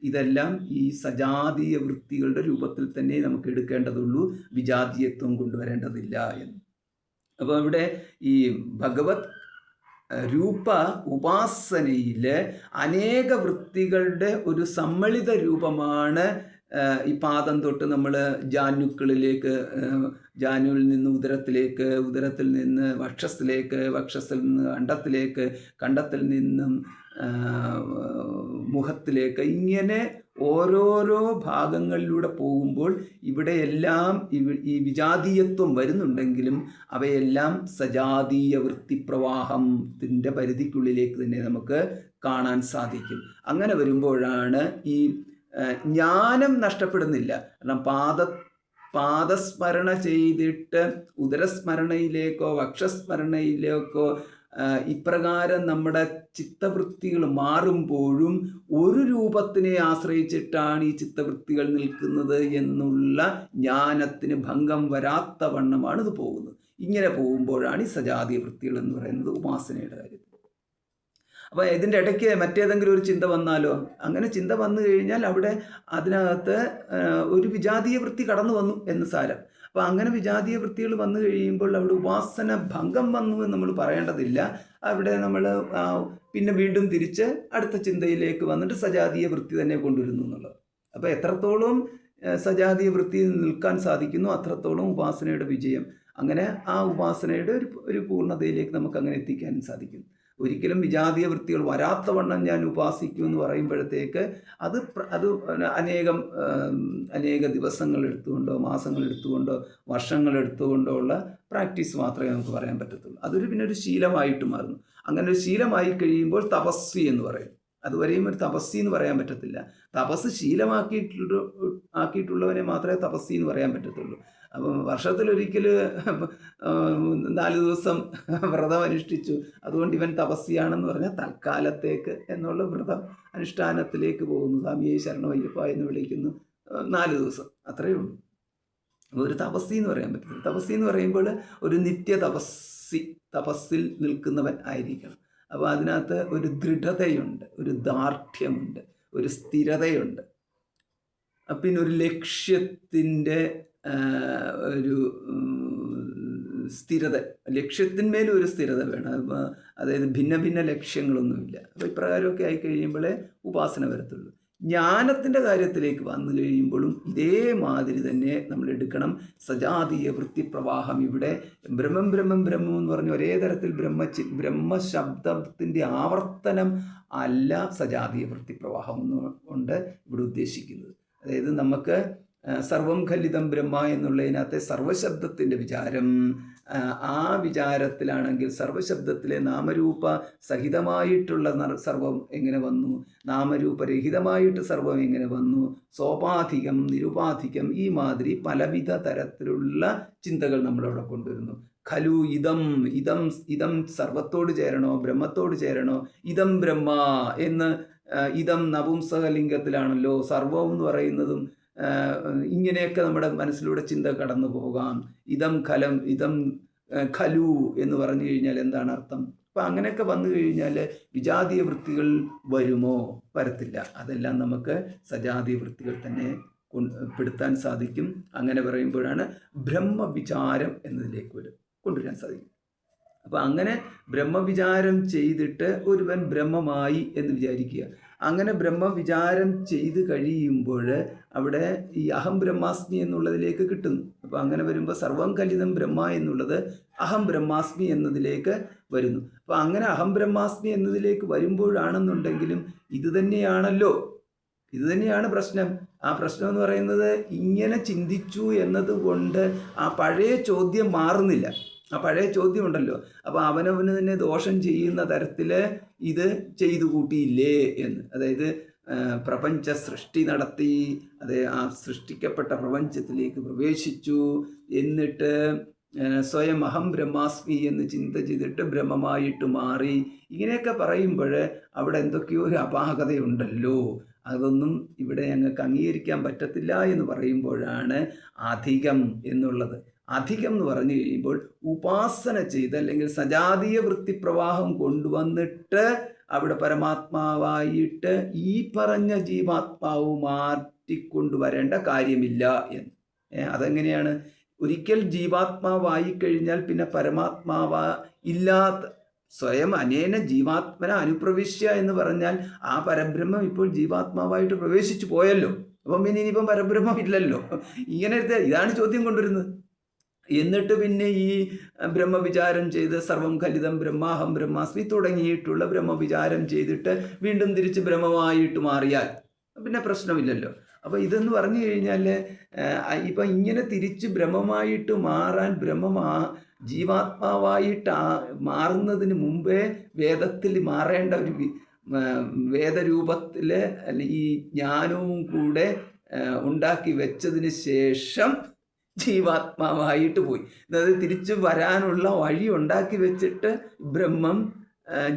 ഇതെല്ലാം ഈ സജാതീയ വൃത്തികളുടെ രൂപത്തിൽ തന്നെ നമുക്ക് എടുക്കേണ്ടതുള്ളൂ, വിജാതീയത്വം കൊണ്ടുവരേണ്ടതില്ല എന്ന്. അപ്പോൾ ഇവിടെ ഈ ഭഗവത് രൂപ ഉപാസനയിൽ അനേക വൃത്തികളുടെ ഒരു സമ്മളിത രൂപമാണ് ഈ പാദം തൊട്ട് നമ്മൾ ജാനുക്കളിലേക്ക്, ജാനുവിൽ നിന്ന് ഉദരത്തിലേക്ക്, ഉദരത്തിൽ നിന്ന് വക്ഷസ്സിലേക്ക്, വക്ഷസ്സിൽ നിന്ന് കണ്ടത്തിലേക്ക്, കണ്ടത്തിൽ നിന്നും മുഖത്തിലേക്ക്, ഇങ്ങനെ ഓരോരോ ഭാഗങ്ങളിലൂടെ പോകുമ്പോൾ ഇവിടെയെല്ലാം ഈ വിജാതീയത്വം വരുന്നുണ്ടെങ്കിലും അവയെല്ലാം സജാതീയ വൃത്തിപ്രവാഹത്തിൻ്റെ പരിധിക്കുള്ളിലേക്ക് തന്നെ നമുക്ക് കാണാൻ സാധിക്കും. അങ്ങനെ വരുമ്പോഴാണ് ഈ ജ്ഞാനം നഷ്ടപ്പെടുന്നില്ല. കാരണം പാദസ്മരണ ചെയ്തിട്ട് ഉദരസ്മരണയിലേക്കോ വക്ഷസ്മരണയിലേക്കോ ഇപ്രകാരം നമ്മുടെ ചിത്തവൃത്തികൾ മാറുമ്പോഴും ഒരു രൂപത്തിനെ ആശ്രയിച്ചിട്ടാണ് ഈ ചിത്തവൃത്തികൾ നിൽക്കുന്നത് എന്നുള്ള ജ്ഞാനത്തിന് ഭംഗം വരാത്ത വണ്ണമാണ് ഇത് പോകുന്നത്. ഇങ്ങനെ പോകുമ്പോഴാണ് ഈ സജാതീയ വൃത്തികൾ എന്ന് പറയുന്നത് ഉപാസനയുടെ കാര്യത്തിൽ. അപ്പോൾ ഇതിൻ്റെ ഇടയ്ക്ക് മറ്റേതെങ്കിലും ഒരു ചിന്ത വന്നാലോ, അങ്ങനെ ചിന്ത വന്നു കഴിഞ്ഞാൽ അവിടെ അതിനകത്ത് ഒരു വിജാതീയ വൃത്തി കടന്നു വന്നു എന്ന് സാരം. അപ്പോൾ അങ്ങനെ വിജാതീയ വൃത്തികൾ വന്നു കഴിയുമ്പോൾ അവിടെ ഉപാസന ഭംഗം വന്നു എന്ന് നമ്മൾ പറയേണ്ടതില്ല. അവിടെ നമ്മൾ പിന്നെ വീണ്ടും തിരിച്ച് അടുത്ത ചിന്തയിലേക്ക് വന്നിട്ട് സജാതീയ വൃത്തി തന്നെ കൊണ്ടുവരുന്നു എന്നുള്ളത്. അപ്പോൾ എത്രത്തോളം സജാതീയ വൃത്തി നിൽക്കാൻ സാധിക്കുന്നു അത്രത്തോളം ഉപാസനയുടെ വിജയം. അങ്ങനെ ആ ഉപാസനയുടെ ഒരു പൂർണ്ണതയിലേക്ക് നമുക്ക് അങ്ങനെ എത്തിക്കാനും സാധിക്കും. ഒരിക്കലും വിജാതീയ വൃത്തികൾ വരാത്തവണ്ണം ഞാൻ ഉപാസിക്കും എന്ന് പറയുമ്പോഴത്തേക്ക് അത് അനേക ദിവസങ്ങൾ എടുത്തുകൊണ്ടോ മാസങ്ങൾ എടുത്തുകൊണ്ടോ വർഷങ്ങൾ എടുത്തുകൊണ്ടോ ഉള്ള പ്രാക്ടീസ് മാത്രമേ നമുക്ക് പറയാൻ പറ്റത്തുള്ളൂ. പിന്നെ ഒരു ശീലമായിട്ട് മാറുന്നു. അങ്ങനെ ഒരു ശീലമായി കഴിയുമ്പോൾ തപസ്വി എന്ന് പറയും. അതുവരെയും ഒരു തപസ്വി എന്ന് പറയാൻ പറ്റത്തില്ല. തപസ് ആക്കിയിട്ടുള്ളവനെ മാത്രമേ തപസ്വി എന്ന് പറയാൻ പറ്റത്തുള്ളൂ. അപ്പം വർഷത്തിലൊരിക്കൽ 4 ദിവസം വ്രതം അനുഷ്ഠിച്ചു, അതുകൊണ്ട് ഇവൻ തപസ്വിയാണെന്ന് പറഞ്ഞാൽ തൽക്കാലത്തേക്ക് എന്നുള്ള വ്രതം അനുഷ്ഠാനത്തിലേക്ക് പോകുന്നു. സ്വാമിയെ ശരണമയ്യപ്പ എന്ന് വിളിക്കുന്നു, 4 ദിവസം അത്രയേ ഉള്ളൂ. ഒരു തപസ്വി എന്ന് പറയാൻ പറ്റില്ല. തപസ്വി എന്ന് പറയുമ്പോൾ ഒരു നിത്യ തപസ്സിൽ നിൽക്കുന്നവൻ ആയിരിക്കണം. അപ്പോൾ അതിനകത്ത് ഒരു ദൃഢതയുണ്ട്, ഒരു ദാർഢ്യമുണ്ട്, ഒരു സ്ഥിരതയുണ്ട്. പിന്നെ ഒരു ലക്ഷ്യത്തിൻ്റെ ഒരു സ്ഥിരത, ലക്ഷ്യത്തിന്മേലും ഒരു സ്ഥിരത വേണം. അതായത് ഭിന്ന ഭിന്ന ലക്ഷ്യങ്ങളൊന്നുമില്ല. അപ്പോൾ ഇപ്രകാരമൊക്കെ ആയി കഴിയുമ്പോഴേ ഉപാസന വരത്തുള്ളൂ. ജ്ഞാനത്തിൻ്റെ കാര്യത്തിലേക്ക് വന്നു കഴിയുമ്പോഴും ഇതേമാതിരി തന്നെ നമ്മൾ എടുക്കണം. സജാതീയ വൃത്തിപ്രവാഹം ഇവിടെ ബ്രഹ്മം ബ്രഹ്മം ബ്രഹ്മം എന്ന് പറഞ്ഞ് ഒരേ തരത്തിൽ ബ്രഹ്മശബ്ദത്തിൻ്റെ ആവർത്തനം അല്ല സജാതീയ വൃത്തിപ്രവാഹം കൊണ്ട് ഇവിടെ ഉദ്ദേശിക്കുന്നത്. അതായത് നമുക്ക് സർവം ഖലിതം ബ്രഹ്മ എന്നുള്ളതിനകത്തെ സർവശബ്ദത്തിൻ്റെ വിചാരം, ആ വിചാരത്തിലാണെങ്കിൽ സർവശബ്ദത്തിലെ നാമരൂപ സഹിതമായിട്ടുള്ള സർവം എങ്ങനെ വന്നു, നാമരൂപരഹിതമായിട്ട് സർവം എങ്ങനെ വന്നു, സോപാധികം നിരുപാധികം, ഈ മാതിരി പലവിധ തരത്തിലുള്ള ചിന്തകൾ നമ്മളവിടെ കൊണ്ടുവരുന്നു. ഖലു ഇതം സർവത്തോട് ചേരണോ ബ്രഹ്മത്തോട് ചേരണോ, ഇതം ബ്രഹ്മ എന്ന് ഇതം നപുംസകലിംഗത്തിലാണല്ലോ, സർവം എന്ന് പറയുന്നതും ഇങ്ങനെയൊക്കെ നമ്മുടെ മനസ്സിലൂടെ ചിന്ത കടന്നു പോകാം. ഇതം ഖലു എന്ന് പറഞ്ഞു കഴിഞ്ഞാൽ എന്താണ് അർത്ഥം? അപ്പം അങ്ങനെയൊക്കെ വന്നു കഴിഞ്ഞാൽ വിജാതീയ വൃത്തികൾ വരുമോ? വരത്തില്ല. അതെല്ലാം നമുക്ക് സജാതീയ വൃത്തികൾ തന്നെ പെടുത്താൻ സാധിക്കും. അങ്ങനെ പറയുമ്പോഴാണ് ബ്രഹ്മവിചാരം എന്നതിലേക്ക് കൊണ്ടുവരാൻ സാധിക്കും. അപ്പം അങ്ങനെ ബ്രഹ്മവിചാരം ചെയ്തിട്ട് ഒരുവൻ ബ്രഹ്മമായി എന്ന് വിചാരിക്കുക. അങ്ങനെ ബ്രഹ്മവിചാരം ചെയ്ത് കഴിയുമ്പോൾ അവിടെ ഈ അഹം ബ്രഹ്മാസ്മി എന്നുള്ളതിലേക്ക് കിട്ടുന്നു. അപ്പോൾ അങ്ങനെ വരുമ്പോൾ സർവം കലിതം ബ്രഹ്മ എന്നുള്ളത് അഹം ബ്രഹ്മാസ്മി എന്നതിലേക്ക് വരുന്നു. അപ്പോൾ അങ്ങനെ അഹം ബ്രഹ്മാസ്മി എന്നതിലേക്ക് വരുമ്പോഴാണെന്നുണ്ടെങ്കിലും ഇത് തന്നെയാണ് പ്രശ്നം. ആ പ്രശ്നം എന്ന് പറയുന്നത് ഇങ്ങനെ ചിന്തിച്ചു എന്നതുകൊണ്ട് ആ പഴയ ചോദ്യം മാറുന്നില്ല. ആ പഴയ ചോദ്യമുണ്ടല്ലോ, അപ്പോൾ അവനവന് തന്നെ ദോഷം ചെയ്യുന്ന തരത്തിൽ ഇത് ചെയ്തു കൂട്ടിയില്ലേ എന്ന്. അതായത് പ്രപഞ്ച സൃഷ്ടി നടത്തി, ആ സൃഷ്ടിക്കപ്പെട്ട പ്രപഞ്ചത്തിലേക്ക് പ്രവേശിച്ചു, എന്നിട്ട് സ്വയം അഹം ബ്രഹ്മാസ്മി എന്ന് ചിന്ത ചെയ്തിട്ട് ബ്രഹ്മമായിട്ട് മാറി. ഇങ്ങനെയൊക്കെ പറയുമ്പോൾ അവിടെ എന്തൊക്കെയോ ഒരു അപാകതയുണ്ടല്ലോ, അതൊന്നും ഇവിടെ ഞങ്ങൾക്ക് അംഗീകരിക്കാൻ പറ്റത്തില്ല എന്ന് പറയുമ്പോഴാണ് അധികം എന്നുള്ളത്. അധികം എന്ന് പറഞ്ഞു കഴിയുമ്പോൾ ഉപാസന ചെയ്ത് അല്ലെങ്കിൽ സജാതീയ വൃത്തിപ്രവാഹം കൊണ്ടുവന്നിട്ട് അവിടെ പരമാത്മാവായിട്ട് ഈ പറഞ്ഞ ജീവാത്മാവ് മാറ്റിക്കൊണ്ടുവരേണ്ട കാര്യമില്ല എന്ന്. അതെങ്ങനെയാണ്? ഒരിക്കൽ ജീവാത്മാവായി കഴിഞ്ഞാൽ പിന്നെ പരമാത്മാവ ഇല്ലാത്ത സ്വയം അനേന ജീവാത്മന അനുപ്രവിശ്യ എന്ന് പറഞ്ഞാൽ ആ പരബ്രഹ്മം ഇപ്പോൾ ജീവാത്മാവായിട്ട് പ്രവേശിച്ചു പോയല്ലോ. അപ്പം പിന്നെ ഇനിയിപ്പം പരബ്രഹ്മം ഇല്ലല്ലോ. ഇങ്ങനത്തെ ഇതാണ് ചോദ്യം കൊണ്ടുവരുന്നത്. എന്നിട്ട് പിന്നെ ഈ ബ്രഹ്മവിചാരം ചെയ്ത് സർവം ഖലിതം ബ്രഹ്മാഹം ബ്രഹ്മാസ്മി തുടങ്ങിയിട്ടുള്ള ബ്രഹ്മവിചാരം ചെയ്തിട്ട് വീണ്ടും തിരിച്ച് ബ്രഹ്മമായിട്ട് മാറിയാൽ പിന്നെ പ്രശ്നമില്ലല്ലോ. അപ്പോൾ ഇതെന്ന് പറഞ്ഞു കഴിഞ്ഞാൽ ഇപ്പം ഇങ്ങനെ തിരിച്ച് ബ്രഹ്മമായിട്ട് മാറാൻ ജീവാത്മാവായിട്ട് മാറുന്നതിന് മുമ്പേ വേദത്തിൽ മാറേണ്ട ഒരു വേദരൂപത്തിൽ ഈ ജ്ഞാനവും കൂടെ ഉണ്ടാക്കി വെച്ചതിന് ശേഷം ജീവാത്മാവായിട്ട് പോയി. അതായത് തിരിച്ചു വരാനുള്ള വഴി ഉണ്ടാക്കി വെച്ചിട്ട് ബ്രഹ്മം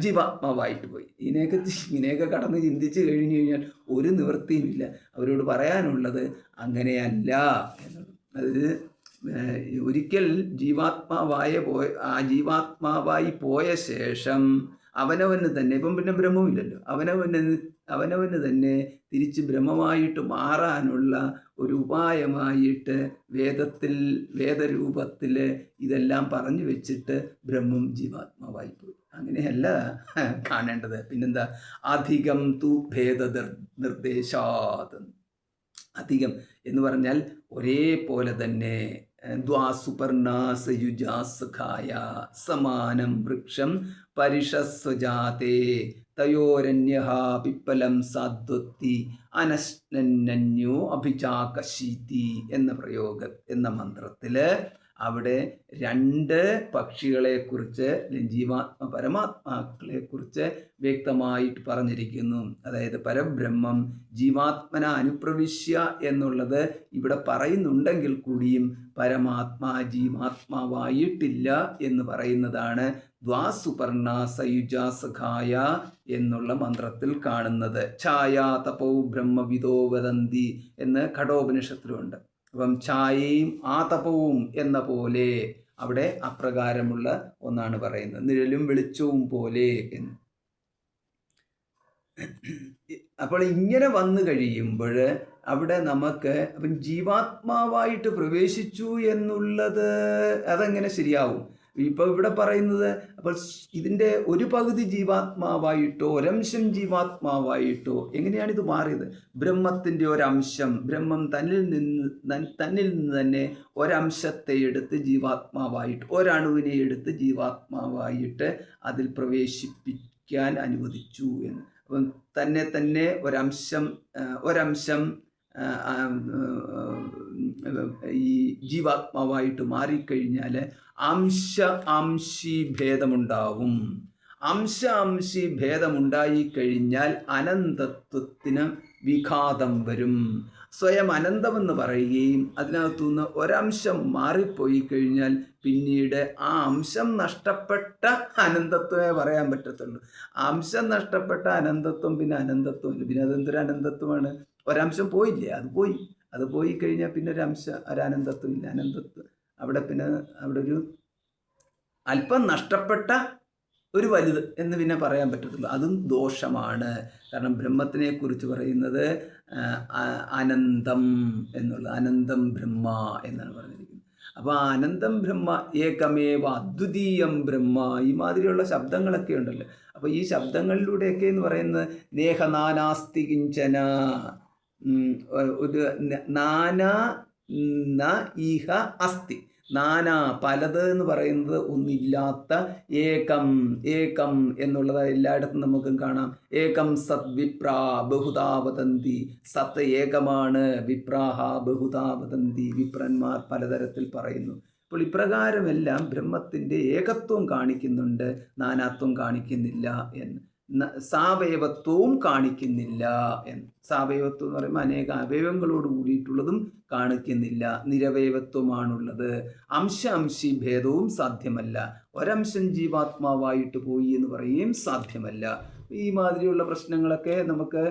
ജീവാത്മാവായിട്ട് പോയി. ഇങ്ങനെയൊക്കെ കടന്ന് ചിന്തിച്ച് കഴിഞ്ഞു കഴിഞ്ഞാൽ ഒരു നിവൃത്തിയുമില്ല. അവരോട് പറയാനുള്ളത് അങ്ങനെയല്ല എന്നുള്ളത്. അതായത് ഒരിക്കൽ ജീവാത്മാവായി പോയ ശേഷം അവനവന് തന്നെ, ഇപ്പം പിന്നെ ബ്രഹ്മമില്ലല്ലോ, അവനവന് തന്നെ തിരിച്ച് ബ്രഹ്മമായിട്ട് മാറാനുള്ള ഒരു ഉപായമായിട്ട് വേദരൂപത്തിൽ ഇതെല്ലാം പറഞ്ഞു വെച്ചിട്ട് ബ്രഹ്മം ജീവാത്മാവായി പോയി. അങ്ങനെയല്ല കാണേണ്ടത്. പിന്നെന്താ? അധികം തു ഭേദ നിർദ്ദേശാത്. അധികം എന്ന് പറഞ്ഞാൽ ഒരേപോലെ തന്നെ ദ്വാസുപർണാസയുജാസഖായ സമാനം വൃക്ഷം പരിഷസ്വജാതേ തയോരന്യഃ പിപ്പലം സാധ്വത്തി അനശ്നന്യോ അഭിചാകശീതി എന്ന മന്ത്രത്തിൽ അവിടെ രണ്ട് പക്ഷികളെക്കുറിച്ച്, പരമാത്മാക്കളെക്കുറിച്ച് വ്യക്തമായിട്ട് പറഞ്ഞിരിക്കുന്നു. അതായത് പരബ്രഹ്മം ജീവാത്മന അനുപ്രവിശ്യ എന്നുള്ളത് ഇവിടെ പറയുന്നുണ്ടെങ്കിൽ കൂടിയും പരമാത്മാ ജീവാത്മാവായിട്ടില്ല എന്ന് പറയുന്നതാണ് ദ്വാസുപർണ സയുജാസഖായ എന്നുള്ള മന്ത്രത്തിൽ കാണുന്നത്. ഛായാ തപോ ബ്രഹ്മവിദോ വദന്തി എന്ന് ഘടോപനിഷത്തിലുണ്ട്. അപ്പം ഛായയും ആതപവും എന്ന പോലെ അവിടെ അപ്രകാരമുള്ള ഒന്നാണ് പറയുന്നത്. നിഴലും വെളിച്ചവും പോലെ എന്ന്. അപ്പോൾ ഇങ്ങനെ വന്നു കഴിയുമ്പോൾ അവിടെ നമുക്ക് അപ്പം ജീവാത്മാവായിട്ട് പ്രവേശിച്ചു എന്നുള്ളത് അതെങ്ങനെ ശരിയാവും? ഇപ്പോൾ ഇവിടെ പറയുന്നത് അപ്പോൾ ഇതിൻ്റെ ഒരു പകുതി ജീവാത്മാവായിട്ടോ ഒരംശം ജീവാത്മാവായിട്ടോ എങ്ങനെയാണിത് മാറിയത്? ബ്രഹ്മത്തിൻ്റെ ഒരംശം, ബ്രഹ്മം തന്നിൽ നിന്ന് തന്നെ ഒരംശത്തെ എടുത്ത് ജീവാത്മാവായിട്ട്, ഒരണുവിനെ എടുത്ത് ജീവാത്മാവായിട്ട് അതിൽ പ്രവേശിപ്പിക്കാൻ അനുവദിച്ചു എന്ന്. അപ്പം തന്നെ ഒരംശം ഈ ജീവാത്മാവായിട്ട് മാറിക്കഴിഞ്ഞാൽ അംശി ഭേദമുണ്ടാവും. അംശി ഭേദമുണ്ടായിക്കഴിഞ്ഞാൽ അനന്തത്വത്തിന് വിഘാതം വരും. സ്വയം അനന്തമെന്ന് പറയുകയും അതിനകത്തുനിന്ന് ഒരംശം മാറിപ്പോയി കഴിഞ്ഞാൽ പിന്നീട് ആ അംശം നഷ്ടപ്പെട്ട അനന്തത്വമേ പറയാൻ പറ്റത്തുള്ളൂ. അംശം നഷ്ടപ്പെട്ട അനന്തത്വം പിന്നെ അനന്തത്വമില്ല. പിന്നെ അതെന്തൊരു അനന്തത്വമാണ്? ഒരംശം പോയില്ലേ, അത് പോയി കഴിഞ്ഞാൽ പിന്നെ ഒരനന്തത്വം ഇല്ല. അനന്തത്വം അവിടെ ഒരു അല്പം നഷ്ടപ്പെട്ട ഒരു വലുത് എന്ന് പിന്നെ പറയാൻ പറ്റത്തുള്ളൂ. അതും ദോഷമാണ്. കാരണം ബ്രഹ്മത്തിനെ കുറിച്ച് പറയുന്നത് അനന്തം എന്നുള്ളത്, അനന്തം ബ്രഹ്മ എന്നാണ് പറഞ്ഞിരിക്കുന്നത്. അപ്പോൾ ആ അനന്തം ബ്രഹ്മ ഏകമേവ അദ്വിതീയം ബ്രഹ്മ, ഈ മാതിരിയുള്ള ശബ്ദങ്ങളൊക്കെ ഉണ്ടല്ലോ. അപ്പോൾ ഈ ശബ്ദങ്ങളിലൂടെയൊക്കെ എന്ന് പറയുന്നത് നേഹനാനാസ്തി കിഞ്ചന, ഒരു നാനാ ന ഇഹ അസ്തി, നാനാ പലത് എന്ന് പറയുന്നത് ഒന്നില്ലാത്ത ഏകം എന്നുള്ളത് എല്ലായിടത്തും നമുക്കും കാണാം. ഏകം സത് വിപ്രാ ബഹുധാ വദന്തി, സത്ത് ഏകമാണ്, വിപ്രാഹ ബഹുധാ വദന്തി, വിപ്രന്മാർ പലതരത്തിൽ പറയുന്നു. അപ്പോൾ ഇപ്രകാരമെല്ലാം ബ്രഹ്മത്തിൻ്റെ ഏകത്വം കാണിക്കുന്നുണ്ട്, നാനാത്വം കാണിക്കുന്നില്ല എന്ന്. സാവയവത്വവും കാണിക്കുന്നില്ല എന്ന്. സാവയവത്വം എന്ന് പറയുമ്പോൾ അനേക അവയവങ്ങളോട് കൂടിയിട്ടുള്ളതും കാണിക്കുന്നില്ല, നിരവയവത്വമാണുള്ളത്. അംശി ഭേദവും സാധ്യമല്ല. ഒരംശം ജീവാത്മാവായിട്ട് പോയി എന്ന് പറയുകയും സാധ്യമല്ല. ഈ മാതിരിയുള്ള പ്രശ്നങ്ങളൊക്കെ നമുക്ക്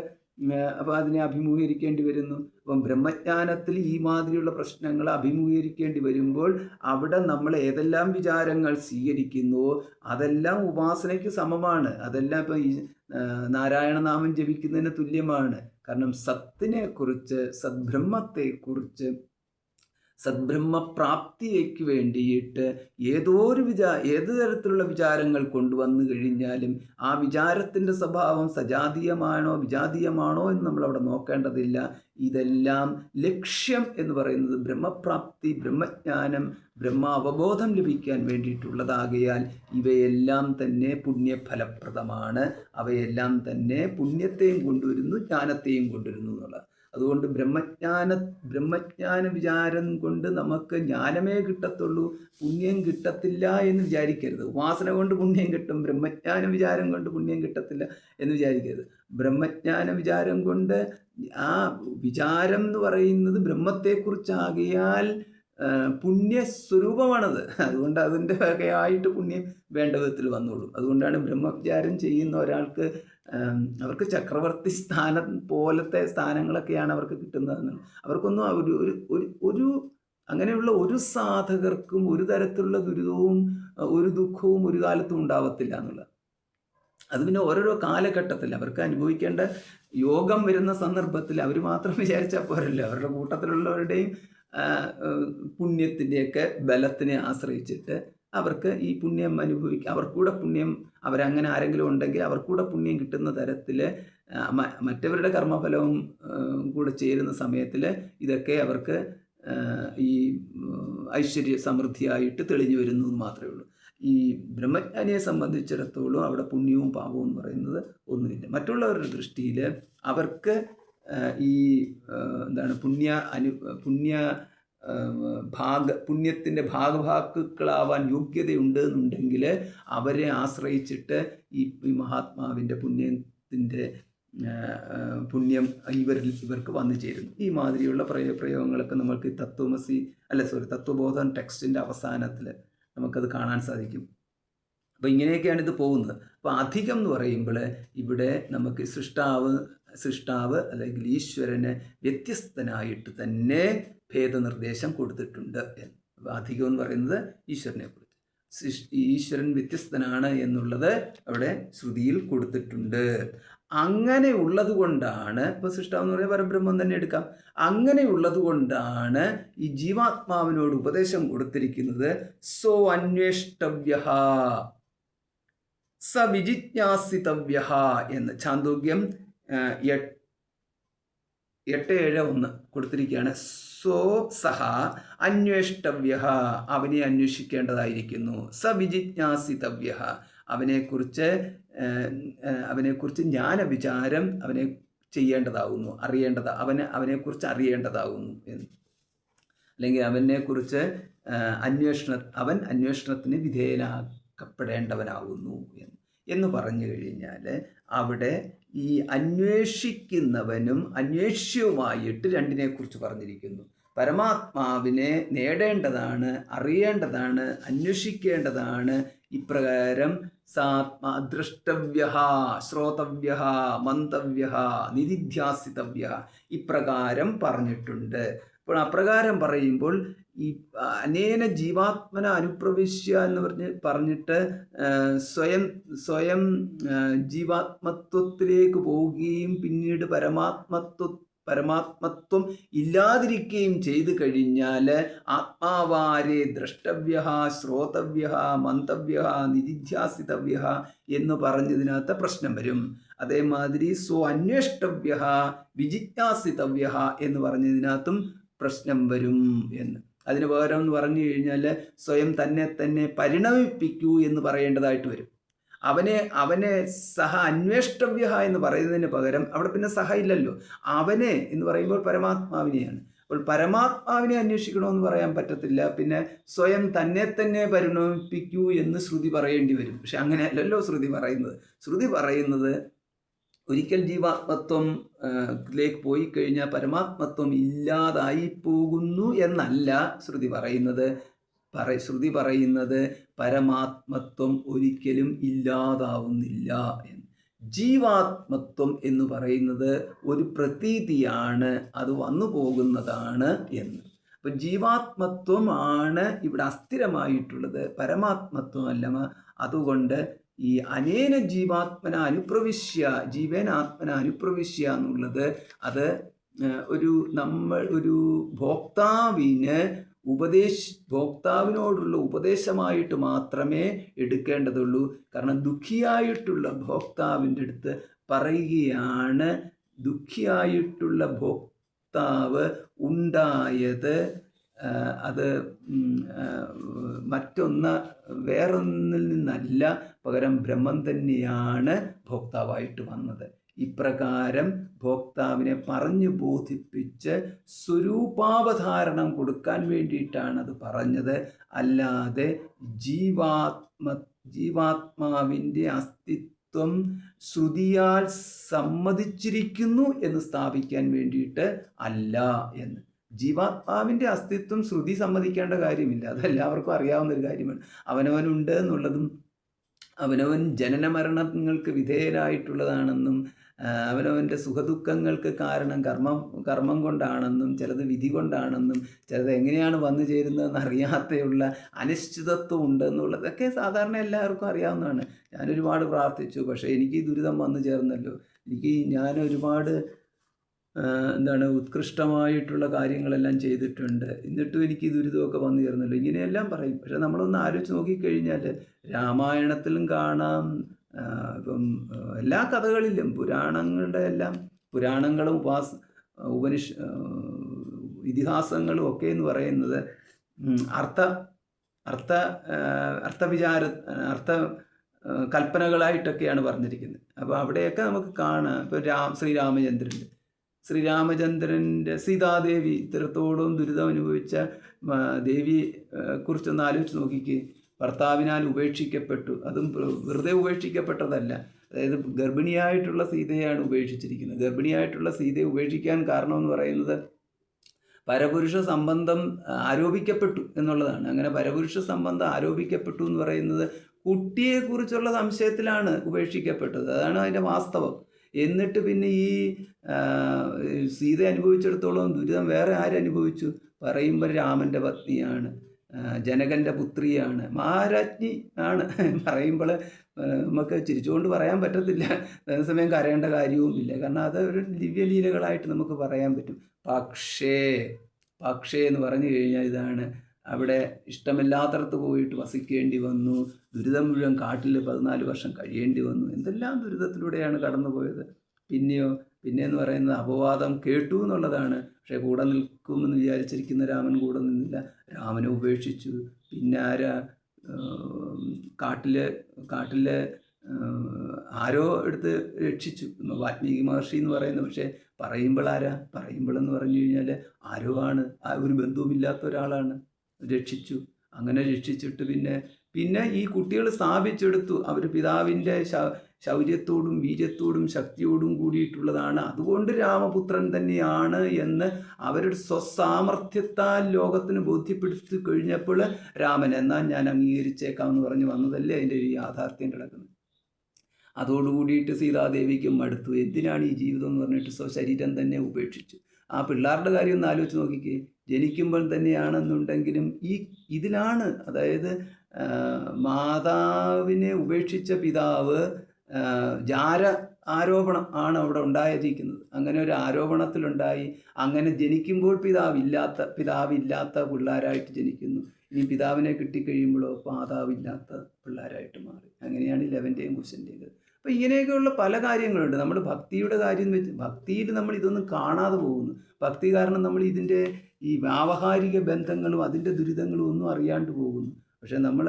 അപ്പോൾ അതിനെ അഭിമുഖീകരിക്കേണ്ടി വരുന്നു. അപ്പം ബ്രഹ്മജ്ഞാനത്തിൽ ഈ മാതിരിയുള്ള പ്രശ്നങ്ങൾ അഭിമുഖീകരിക്കേണ്ടി വരുമ്പോൾ അവിടെ നമ്മൾ ഏതെല്ലാം വിചാരങ്ങൾ സ്വീകരിക്കുന്നുവോ അതെല്ലാം ഉപാസനയ്ക്ക് സമമാണ്. അതെല്ലാം ഇപ്പം ഈ നാരായണനാമം ജപിക്കുന്നതിന് തുല്യമാണ്. കാരണം സത്തിനെക്കുറിച്ച്, സദ്ബ്രഹ്മത്തെക്കുറിച്ച്, സദ്ബ്രഹ്മപ്രാപ്തിക്ക് വേണ്ടിയിട്ട് ഏത് തരത്തിലുള്ള വിചാരങ്ങൾ കൊണ്ടുവന്നു കഴിഞ്ഞാലും ആ വിചാരത്തിൻ്റെ സ്വഭാവം സജാതീയമാണോ വിജാതീയമാണോ എന്ന് നമ്മളവിടെ നോക്കേണ്ടതില്ല. ഇതെല്ലാം ലക്ഷ്യം എന്ന് പറയുന്നത് ബ്രഹ്മപ്രാപ്തി, ബ്രഹ്മജ്ഞാനം, ബ്രഹ്മാവബോധം ലഭിക്കാൻ വേണ്ടിയിട്ടുള്ളതാകയാൽ ഇവയെല്ലാം തന്നെ പുണ്യഫലപ്രദമാണ്. അവയെല്ലാം തന്നെ പുണ്യത്തെയും കൊണ്ടുവരുന്നു, ജ്ഞാനത്തെയും കൊണ്ടുവരുന്നു എന്നുള്ളത്. അതുകൊണ്ട് ബ്രഹ്മജ്ഞാന വിചാരം കൊണ്ട് നമുക്ക് ജ്ഞാനമേ കിട്ടത്തുള്ളൂ, പുണ്യം കിട്ടത്തില്ല എന്ന് വിചാരിക്കരുത്. ഉപാസന കൊണ്ട് പുണ്യം കിട്ടും, ബ്രഹ്മജ്ഞാന വിചാരം കൊണ്ട് പുണ്യം കിട്ടത്തില്ല എന്ന് വിചാരിക്കരുത്. ബ്രഹ്മജ്ഞാന വിചാരം കൊണ്ട് ആ വിചാരം എന്ന് പറയുന്നത് ബ്രഹ്മത്തെക്കുറിച്ചാകിയാൽ പുണ്യസ്വരൂപമാണത്. അതുകൊണ്ട് അതിൻ്റെ വകയായിട്ട് പുണ്യം വേണ്ട വിധത്തിൽ വന്നോളും. അതുകൊണ്ടാണ് ബ്രഹ്മവിചാരം ചെയ്യുന്ന ഒരാൾക്ക് അവർക്ക് ചക്രവർത്തി സ്ഥാനം പോലത്തെ സ്ഥാനങ്ങളൊക്കെയാണ് അവർക്ക് കിട്ടുന്നതെന്നാണ്. അവർക്കൊന്നും ഒരു അങ്ങനെയുള്ള ഒരു സാധകർക്കും ഒരു തരത്തിലുള്ള ദുരിതവും ഒരു ദുഃഖവും ഒരു കാലത്തും ഉണ്ടാവത്തില്ല എന്നുള്ളത്. അത് പിന്നെ ഓരോരോ കാലഘട്ടത്തിൽ അവർക്ക് അനുഭവിക്കേണ്ട യോഗം വരുന്ന സന്ദർഭത്തിൽ അവർ മാത്രം വിചാരിച്ചാൽ പോരല്ലോ, അവരുടെ കൂട്ടത്തിലുള്ളവരുടെയും പുണ്യത്തിൻ്റെയൊക്കെ ബലത്തിനെ ആശ്രയിച്ചിട്ട് അവർക്ക് ഈ പുണ്യം അനുഭവിക്കുക, അവർക്കൂടെ പുണ്യം, അവരങ്ങനെ ആരെങ്കിലും ഉണ്ടെങ്കിൽ അവർക്കൂടെ പുണ്യം കിട്ടുന്ന തരത്തിൽ മറ്റവരുടെ കർമ്മഫലവും കൂടെ ചേരുന്ന സമയത്തിൽ ഇതൊക്കെ അവർക്ക് ഈ ഐശ്വര്യ സമൃദ്ധിയായിട്ട് തെളിഞ്ഞു വരുന്നു എന്ന് മാത്രമേ ഉള്ളൂ. ഈ ബ്രഹ്മജ്ഞാനിയെ സംബന്ധിച്ചിടത്തോളം അവിടെ പുണ്യവും പാപവും എന്ന് പറയുന്നത് ഒന്നുമില്ല. മറ്റുള്ളവരുടെ ദൃഷ്ടിയിൽ അവർക്ക് ഈ എന്താണ് പുണ്യത്തിൻ്റെ ഭാഗഭാക്കുക്കളാവാൻ യോഗ്യതയുണ്ട് എന്നുണ്ടെങ്കിൽ അവരെ ആശ്രയിച്ചിട്ട് ഈ മഹാത്മാവിൻ്റെ പുണ്യം ഇവർക്ക് വന്നു ചേരുന്നു. ഈ മാതിരിയുള്ള പ്രയോഗങ്ങളൊക്കെ നമ്മൾക്ക് തത്വബോധം ടെക്സ്റ്റിൻ്റെ അവസാനത്തിൽ നമുക്കത് കാണാൻ സാധിക്കും. അപ്പോൾ ഇങ്ങനെയൊക്കെയാണ് ഇത് പോകുന്നത്. അപ്പോൾ അധികം എന്ന് പറയുമ്പോൾ ഇവിടെ നമുക്ക് സൃഷ്ടാവ് അല്ലെങ്കിൽ ഈശ്വരന് വ്യത്യസ്തനായിട്ട് തന്നെ ഭേദനിർദ്ദേശം കൊടുത്തിട്ടുണ്ട് എന്ന്. അപ്പോൾ അധികം എന്ന് പറയുന്നത് ഈശ്വരനെ കുറിച്ച്, ഈശ്വരൻ വ്യത്യസ്തനാണ് എന്നുള്ളത് അവിടെ ശ്രുതിയിൽ കൊടുത്തിട്ടുണ്ട്. അങ്ങനെ ഉള്ളത് കൊണ്ടാണ്, ഇപ്പോൾ സൃഷ്ടാവ് എന്ന് പറയുന്നത് പരബ്രഹ്മം തന്നെ എടുക്കാം, അങ്ങനെ ഉള്ളത് കൊണ്ടാണ് ഈ ജീവാത്മാവിനോട് ഉപദേശം കൊടുത്തിരിക്കുന്നത്. സോ അന്വേഷ്ടവ്യ സ വിജിജ്ഞാസിതവ്യ എന്ന് ഛാന്തോഗ്യം 8:7 കൊടുത്തിരിക്കുകയാണ്. സോ സഹ അന്വേഷ്ടവ്യ, അവനെ അന്വേഷിക്കേണ്ടതായിരിക്കുന്നു. സ വിജിജ്ഞാസിതവ്യ, അവനെക്കുറിച്ച് ജ്ഞാനവിചാരം അവനെ ചെയ്യേണ്ടതാകുന്നു, അവനെക്കുറിച്ച് അറിയേണ്ടതാകുന്നു എന്ന്. അല്ലെങ്കിൽ അവനെക്കുറിച്ച് അവൻ അന്വേഷണത്തിന് വിധേയനാക്കപ്പെടേണ്ടവനാകുന്നു എന്ന് പറഞ്ഞു കഴിഞ്ഞാൽ അവിടെ ഈ അന്വേഷിക്കുന്നവനും അന്വേഷ്യവുമായിട്ട് രണ്ടിനെക്കുറിച്ച് പറഞ്ഞിരിക്കുന്നു. പരമാത്മാവിനെ നേടേണ്ടതാണ്, അറിയേണ്ടതാണ്, അന്വേഷിക്കേണ്ടതാണ്. ഇപ്രകാരം സാത്മാ ദ്രഷ്ടവ്യ, ശ്രോതവ്യ, മന്തവ്യ, നിധിധ്യാസിതവ്യ ഇപ്രകാരം പറഞ്ഞിട്ടുണ്ട്. അപ്പോൾ അപ്രകാരം പറയുമ്പോൾ ഈ അനേന ജീവാത്മന അനുപ്രവിശ്യ എന്ന് പറഞ്ഞിട്ട് സ്വയം ജീവാത്മത്വത്തിലേക്ക് പോവുകയും പിന്നീട് പരമാത്മത്വം ഇല്ലാതിരിക്കുകയും ചെയ്തു കഴിഞ്ഞാൽ ആത്മാവാരെ ദ്രഷ്ടവ്യ, ശ്രോതവ്യ, മന്തവ്യ, നിധിധ്യാസിതവ്യ എന്ന് പറഞ്ഞതിനകത്ത് പ്രശ്നം വരും. അതേമാതിരി അന്വേഷ്ടവ്യ, വിജിജ്ഞാസിതവ്യ എന്ന് പറഞ്ഞതിനകത്തും പ്രശ്നം വരും എന്ന്. അതിന് പകരം എന്ന് പറഞ്ഞു കഴിഞ്ഞാൽ സ്വയം തന്നെ പരിണമിപ്പിക്കൂ എന്ന് പറയേണ്ടതായിട്ട് വരും. അവനെ സഹ അന്വേഷ്ടവ്യ എന്ന് പറയുന്നതിന് പകരം അവിടെ പിന്നെ സഹ ഇല്ലല്ലോ. അവനെ എന്ന് പറയുമ്പോൾ പരമാത്മാവിനെയാണ്. അപ്പോൾ പരമാത്മാവിനെ അന്വേഷിക്കണമെന്ന് പറയാൻ പറ്റത്തില്ല. പിന്നെ സ്വയം തന്നെ തന്നെ പരിണമിപ്പിക്കൂ എന്ന് ശ്രുതി പറയേണ്ടി വരും. പക്ഷെ അങ്ങനെയല്ലല്ലോ ശ്രുതി പറയുന്നത്. ശ്രുതി പറയുന്നത് ഒരിക്കൽ ജീവാത്മത്വം ലേക്ക് പോയി കഴിഞ്ഞാൽ പരമാത്മത്വം ഇല്ലാതായി പോകുന്നു എന്നല്ല ശ്രുതി പറയുന്നത്. ശ്രുതി പറയുന്നത് പരമാത്മത്വം ഒരിക്കലും ഇല്ലാതാവുന്നില്ല എന്ന്. ജീവാത്മത്വം എന്ന് പറയുന്നത് ഒരു പ്രതീതിയാണ്, അത് വന്നു പോകുന്നതാണ് എന്ന്. അപ്പം ജീവാത്മത്വമാണ് ഇവിടെ അസ്ഥിരമായിട്ടുള്ളത്, പരമാത്മത്വമല്ല. അതുകൊണ്ട് ഈ അനേന ജീവാത്മന അനുപ്രവിശ്യ, ജീവനാത്മന അനുപ്രവിശ്യ എന്നുള്ളത് അത് ഒരു ഭോക്താവിന് ഭോക്താവിനോടുള്ള ഉപദേശമായിട്ട് മാത്രമേ എടുക്കേണ്ടതുള്ളൂ. കാരണം ദുഃഖിയായിട്ടുള്ള ഭോക്താവിൻ്റെ അടുത്ത് പറയുകയാണ്, ദുഃഖിയായിട്ടുള്ള ഭോക്താവ് ഉണ്ടായത് അത് വേറൊന്നിൽ നിന്നല്ല, പകരം ബ്രഹ്മം തന്നെയാണ് ഭോക്താവായിട്ട് വന്നത്. ഇപ്രകാരം ഭോക്താവിനെ പറഞ്ഞു ബോധിപ്പിച്ച് സ്വരൂപാവധാരണം കൊടുക്കാൻ വേണ്ടിയിട്ടാണ് അത് പറഞ്ഞത്. അല്ലാതെ ജീവാത്മാവിൻ്റെ അസ്തിത്വം ശ്രുതിയാൽ സമ്മതിച്ചിരിക്കുന്നു എന്ന് സ്ഥാപിക്കാൻ വേണ്ടിയിട്ട് അല്ല എന്ന്. ജീവാത്മാവിൻ്റെ അസ്തിത്വം ശ്രുതി സമ്മതിക്കേണ്ട കാര്യമില്ല, അതെല്ലാവർക്കും അറിയാവുന്നൊരു കാര്യമാണ്. അവനവനുണ്ട് എന്നുള്ളതും അവനവൻ ജനന മരണങ്ങൾക്ക് വിധേയരായിട്ടുള്ളതാണെന്നും അവനവൻ്റെ സുഖദുഃഖങ്ങൾക്ക് കാരണം കർമ്മം കൊണ്ടാണെന്നും ചിലത് വിധി കൊണ്ടാണെന്നും ചിലത് എങ്ങനെയാണ് വന്നു ചേരുന്നതെന്ന് അറിയാതെയുള്ള അനിശ്ചിതത്വം ഉണ്ടെന്നുള്ളതൊക്കെ സാധാരണ എല്ലാവർക്കും അറിയാവുന്നതാണ്. ഞാനൊരുപാട് പ്രാർത്ഥിച്ചു, പക്ഷേ എനിക്ക് ഈ ദുരിതം വന്നു ചേർന്നല്ലോ. ഞാൻ ഒരുപാട് ഉത്കൃഷ്ടമായിട്ടുള്ള കാര്യങ്ങളെല്ലാം ചെയ്തിട്ടുണ്ട്, എന്നിട്ടും എനിക്ക് ദുരിതമൊക്കെ വന്നു ചേർന്നല്ലോ, ഇങ്ങനെയെല്ലാം പറയും. പക്ഷെ നമ്മളൊന്ന് ആലോചിച്ച് നോക്കിക്കഴിഞ്ഞാൽ രാമായണത്തിലും കാണാം, ഇപ്പം എല്ലാ കഥകളിലും പുരാണങ്ങളും ഇതിഹാസങ്ങളും ഒക്കെ എന്ന് പറയുന്നത് അർത്ഥ കൽപ്പനകളായിട്ടൊക്കെയാണ് പറഞ്ഞിരിക്കുന്നത്. അപ്പോൾ അവിടെയൊക്കെ നമുക്ക് കാണാം. ഇപ്പോൾ ശ്രീരാമചന്ദ്രൻ്റെ സീതാദേവി ഇത്തരത്തോളം ദുരിതം അനുഭവിച്ച ദേവിയെ കുറിച്ചൊന്ന് ആലോചിച്ച് നോക്കിക്കേ. ഭർത്താവിനാൽ ഉപേക്ഷിക്കപ്പെട്ടു, അതും വെറുതെ ഉപേക്ഷിക്കപ്പെട്ടതല്ല. അതായത് ഗർഭിണിയായിട്ടുള്ള സീതയാണ് ഉപേക്ഷിച്ചിരിക്കുന്നത്. ഗർഭിണിയായിട്ടുള്ള സീതയെ ഉപേക്ഷിക്കാൻ കാരണമെന്ന് പറയുന്നത് പരപുരുഷ സംബന്ധം ആരോപിക്കപ്പെട്ടു എന്നുള്ളതാണ്. അങ്ങനെ പരപുരുഷ സംബന്ധം ആരോപിക്കപ്പെട്ടു എന്ന് പറയുന്നത് കുട്ടിയെക്കുറിച്ചുള്ള സംശയത്തിലാണ് ഉപേക്ഷിക്കപ്പെട്ടത്, അതാണ് അതിൻ്റെ വാസ്തവം. എന്നിട്ട് പിന്നെ ഈ സീത അനുഭവിച്ചിടത്തോളം ദുരിതം വേറെ ആരനുഭവിച്ചു? പറയുമ്പോൾ രാമൻ്റെ പത്നിയാണ്, ജനകൻ്റെ പുത്രിയാണ്, മഹാരാജ്ഞി ആണ്. പറയുമ്പോൾ നമുക്ക് ചിരിച്ചുകൊണ്ട് പറയാൻ പറ്റത്തില്ല, അതേസമയം കരയേണ്ട കാര്യവുമില്ല. കാരണം അത് ഒരു ദിവ്യലീലകളായിട്ട് നമുക്ക് പറയാൻ പറ്റും. പക്ഷേ എന്ന് പറഞ്ഞു കഴിഞ്ഞാൽ ഇതാണ്, അവിടെ ഇഷ്ടമില്ലാത്തടത്ത് പോയിട്ട് വസിക്കേണ്ടി വന്നു, ദുരിതം മുഴുവൻ കാട്ടിൽ 14 വർഷം കഴിയേണ്ടി വന്നു, എന്തെല്ലാം ദുരിതത്തിലൂടെയാണ് കടന്നുപോയത്. പിന്നെയെന്ന് പറയുന്നത് അപവാദം കേട്ടു എന്നുള്ളതാണ്. പക്ഷേ കൂടെ നിൽക്കുമെന്ന് വിചാരിച്ചിരിക്കുന്ന രാമൻ കൂടെ നിന്നില്ല, രാമനെ ഉപേക്ഷിച്ചു. പിന്നെ കാട്ടിലെ ആരോ എടുത്ത് രക്ഷിച്ചു, വാൽമീകി മഹർഷി എന്ന് പറയുന്നത്. പക്ഷേ പറയുമ്പോഴെന്ന് പറഞ്ഞു കഴിഞ്ഞാൽ ആരോ ആണ്, ഒരു ബന്ധവുമില്ലാത്ത ഒരാളാണ്, രക്ഷിച്ചു. അങ്ങനെ രക്ഷിച്ചിട്ട് പിന്നെ ഈ കുട്ടികൾ സ്ഥാപിച്ചെടുത്തു, അവർ പിതാവിൻ്റെ ശൗര്യത്തോടും വീര്യത്തോടും ശക്തിയോടും കൂടിയിട്ടുള്ളതാണ്, അതുകൊണ്ട് രാമപുത്രൻ തന്നെയാണ് എന്ന് അവരുടെ സ്വസാമർഥ്യത്താൽ ലോകത്തിന് ബോധ്യപ്പെടുത്തി കഴിഞ്ഞപ്പോൾ രാമൻ എന്നാൽ ഞാൻ അംഗീകരിച്ചേക്കാമെന്ന് പറഞ്ഞ് വന്നതല്ലേ അതിൻ്റെ ഒരു യാഥാർത്ഥ്യം കിടക്കുന്നത്. അതോടുകൂടിയിട്ട് സീതാദേവിക്കും മടുത്തു, എന്തിനാണ് ഈ ജീവിതം എന്ന് പറഞ്ഞിട്ട് സ്വശരീരം തന്നെ ഉപേക്ഷിച്ചു. ആ പിള്ളേരുടെ കാര്യം ഒന്ന് ആലോചിച്ച് നോക്കിക്കേ. ജനിക്കുമ്പോൾ തന്നെയാണെന്നുണ്ടെങ്കിലും ഇതിലാണ്, അതായത് മാതാവിനെ ഉപേക്ഷിച്ച പിതാവ് ആരോപണം ആണ് അവിടെ ഉണ്ടായിരിക്കുന്നത്. അങ്ങനെ ഒരു ആരോപണത്തിലുണ്ടായി. അങ്ങനെ ജനിക്കുമ്പോൾ പിതാവില്ലാത്ത പിള്ളേരായിട്ട് ജനിക്കുന്നു. ഇനി പിതാവിനെ കിട്ടിക്കഴിയുമ്പോഴോ മാതാവില്ലാത്ത പിള്ളേരായിട്ട് മാറി. അങ്ങനെയാണ് ലവൻ്റെയും കുശൻ്റെയും. അപ്പോൾ ഇങ്ങനെയൊക്കെയുള്ള പല കാര്യങ്ങളുണ്ട്. നമ്മൾ ഭക്തിയുടെ കാര്യം ഭക്തിയിൽ നമ്മൾ ഇതൊന്നും കാണാതെ പോകുന്നു. ഭക്തി കാരണം നമ്മൾ ഇതിൻ്റെ ഈ വ്യാവഹാരിക ബന്ധങ്ങളും അതിൻ്റെ ദുരിതങ്ങളും ഒന്നും അറിയാണ്ട് പോകുന്നു. പക്ഷെ നമ്മൾ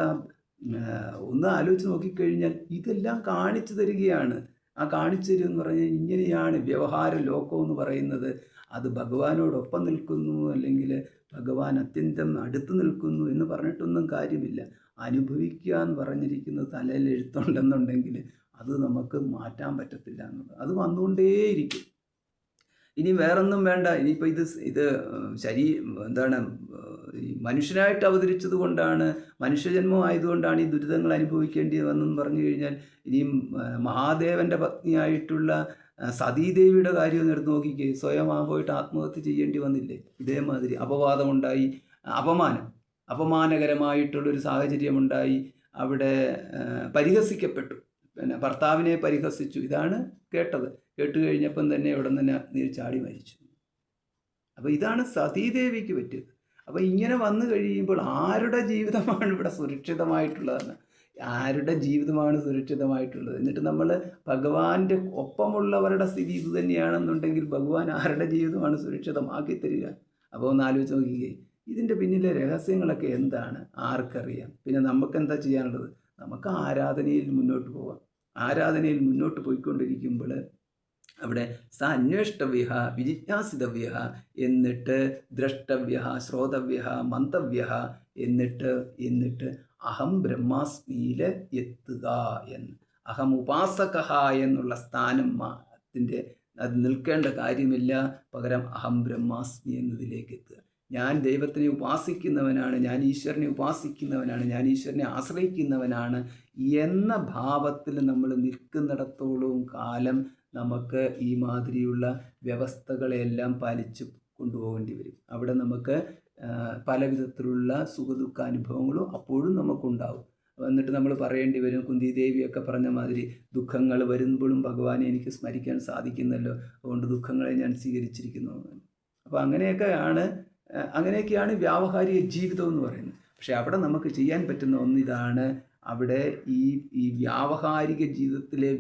ഒന്ന് ആലോചിച്ച് നോക്കിക്കഴിഞ്ഞാൽ ഇതെല്ലാം കാണിച്ചു തരികയാണ്. ആ കാണിച്ചു തരും എന്ന് പറഞ്ഞാൽ ഇങ്ങനെയാണ് വ്യവഹാര ലോകം എന്ന് പറയുന്നത്. അത് ഭഗവാനോടൊപ്പം നിൽക്കുന്നു, അല്ലെങ്കിൽ ഭഗവാൻ അത്യന്തം അടുത്ത് നിൽക്കുന്നു എന്ന് പറഞ്ഞിട്ടൊന്നും കാര്യമില്ല. അനുഭവിക്കുക എന്ന് പറഞ്ഞിരിക്കുന്നത് തലയിൽ എഴുത്തുണ്ടെന്നുണ്ടെങ്കിൽ അത് നമുക്ക് മാറ്റാൻ പറ്റത്തില്ല എന്നുള്ളത്. അത് വന്നുകൊണ്ടേയിരിക്കും. ഇനി വേറൊന്നും വേണ്ട. ഇനിയിപ്പോൾ ഇത് എന്താണ്, ഈ മനുഷ്യനായിട്ട് അവതരിച്ചത് കൊണ്ടാണ്, മനുഷ്യജന്മം ആയതുകൊണ്ടാണ് ഈ ദുരിതങ്ങൾ അനുഭവിക്കേണ്ടി വന്നെന്ന് പറഞ്ഞു കഴിഞ്ഞാൽ, ഇനിയും മഹാദേവൻ്റെ പത്നിയായിട്ടുള്ള സതീദേവിയുടെ കാര്യം എടുത്ത് നോക്കിക്കേ. സ്വയം പോയിട്ട് ആത്മഹത്യ ചെയ്യേണ്ടി വന്നില്ലേ? ഇതേമാതിരി അപവാദമുണ്ടായി, അപമാനകരമായിട്ടുള്ളൊരു സാഹചര്യമുണ്ടായി, അവിടെ പരിഹസിക്കപ്പെട്ടു, പിന്നെ ഭർത്താവിനെ പരിഹസിച്ചു. ഇതാണ് കേട്ടത്. കേട്ട് കഴിഞ്ഞപ്പം തന്നെ ഉടൻ തന്നെ നീർ ചാടി മരിച്ചു. അപ്പോൾ ഇതാണ് സതീദേവിക്ക് പറ്റിയത്. അപ്പോൾ ഇങ്ങനെ വന്നു കഴിയുമ്പോൾ ആരുടെ ജീവിതമാണ് ഇവിടെ സുരക്ഷിതമായിട്ടുള്ളതെന്ന്? ആരുടെ ജീവിതമാണ് സുരക്ഷിതമായിട്ടുള്ളത്? എന്നിട്ട് നമ്മൾ ഭഗവാന്റെ ഒപ്പമുള്ളവരുടെ സ്ഥിതി ഇത് തന്നെയാണെന്നുണ്ടെങ്കിൽ ഭഗവാൻ ആരുടെ ജീവിതമാണ് സുരക്ഷിതമാക്കി തരിക? അപ്പോൾ ഒന്ന് ആലോചിച്ച് നോക്കിക്കേ. ഇതിൻ്റെ പിന്നിലെ രഹസ്യങ്ങളൊക്കെ എന്താണ്? ആർക്കറിയാം? പിന്നെ നമുക്കെന്താ ചെയ്യാനുള്ളത്? നമുക്ക് ആരാധനയിൽ മുന്നോട്ട് പോകാം. ആരാധനയിൽ മുന്നോട്ട് പോയിക്കൊണ്ടിരിക്കുമ്പോൾ അവിടെ അന്വേഷ്ടവ്യ, വിജിജ്ഞാസിതവ്യ, എന്നിട്ട് ദ്രഷ്ടവ്യ, ശ്രോതവ്യ, മന്തവ്യ, എന്നിട്ട് അഹം ബ്രഹ്മാസ്മിയിൽ എത്തുക എന്ന്. അഹം ഉപാസക എന്നുള്ള സ്ഥാനത്തിൻ്റെ അത് നിൽക്കേണ്ട കാര്യമില്ല. പകരം അഹം ബ്രഹ്മാസ്മി എന്നതിലേക്ക് എത്തുക. ഞാൻ ദൈവത്തിനെ ഉപാസിക്കുന്നവനാണ്, ഞാൻ ഈശ്വരനെ ഉപാസിക്കുന്നവനാണ്, ഞാൻ ഈശ്വരനെ ആശ്രയിക്കുന്നവനാണ് എന്ന ഭാവത്തിൽ നമ്മൾ നിൽക്കുന്നിടത്തോളം കാലം നമുക്ക് ഈ മാതിരിയുള്ള വ്യവസ്ഥകളെല്ലാം പാലിച്ച് കൊണ്ടുപോകേണ്ടി വരും. അവിടെ നമുക്ക് പല വിധത്തിലുള്ള സുഖദുഃഖാനുഭവങ്ങളും അപ്പോഴും നമുക്കുണ്ടാവും. എന്നിട്ട് നമ്മൾ പറയേണ്ടി വരും, കുന്തിദേവിയൊക്കെ പറഞ്ഞ മാതിരി, ദുഃഖങ്ങൾ വരുമ്പോഴും ഭഗവാനെ എനിക്ക് സ്മരിക്കാൻ സാധിക്കുന്നല്ലോ, അതുകൊണ്ട് ദുഃഖങ്ങളെ ഞാൻ സ്വീകരിച്ചിരിക്കുന്നു. അപ്പോൾ അങ്ങനെയൊക്കെയാണ് വ്യാവഹാരിക ജീവിതം എന്ന് പറയുന്നത്. പക്ഷെ അവിടെ നമുക്ക് ചെയ്യാൻ പറ്റുന്ന ഒന്നിതാണ്, അവിടെ ഈ വ്യാവഹാരിക ജീവിതത്തിലെ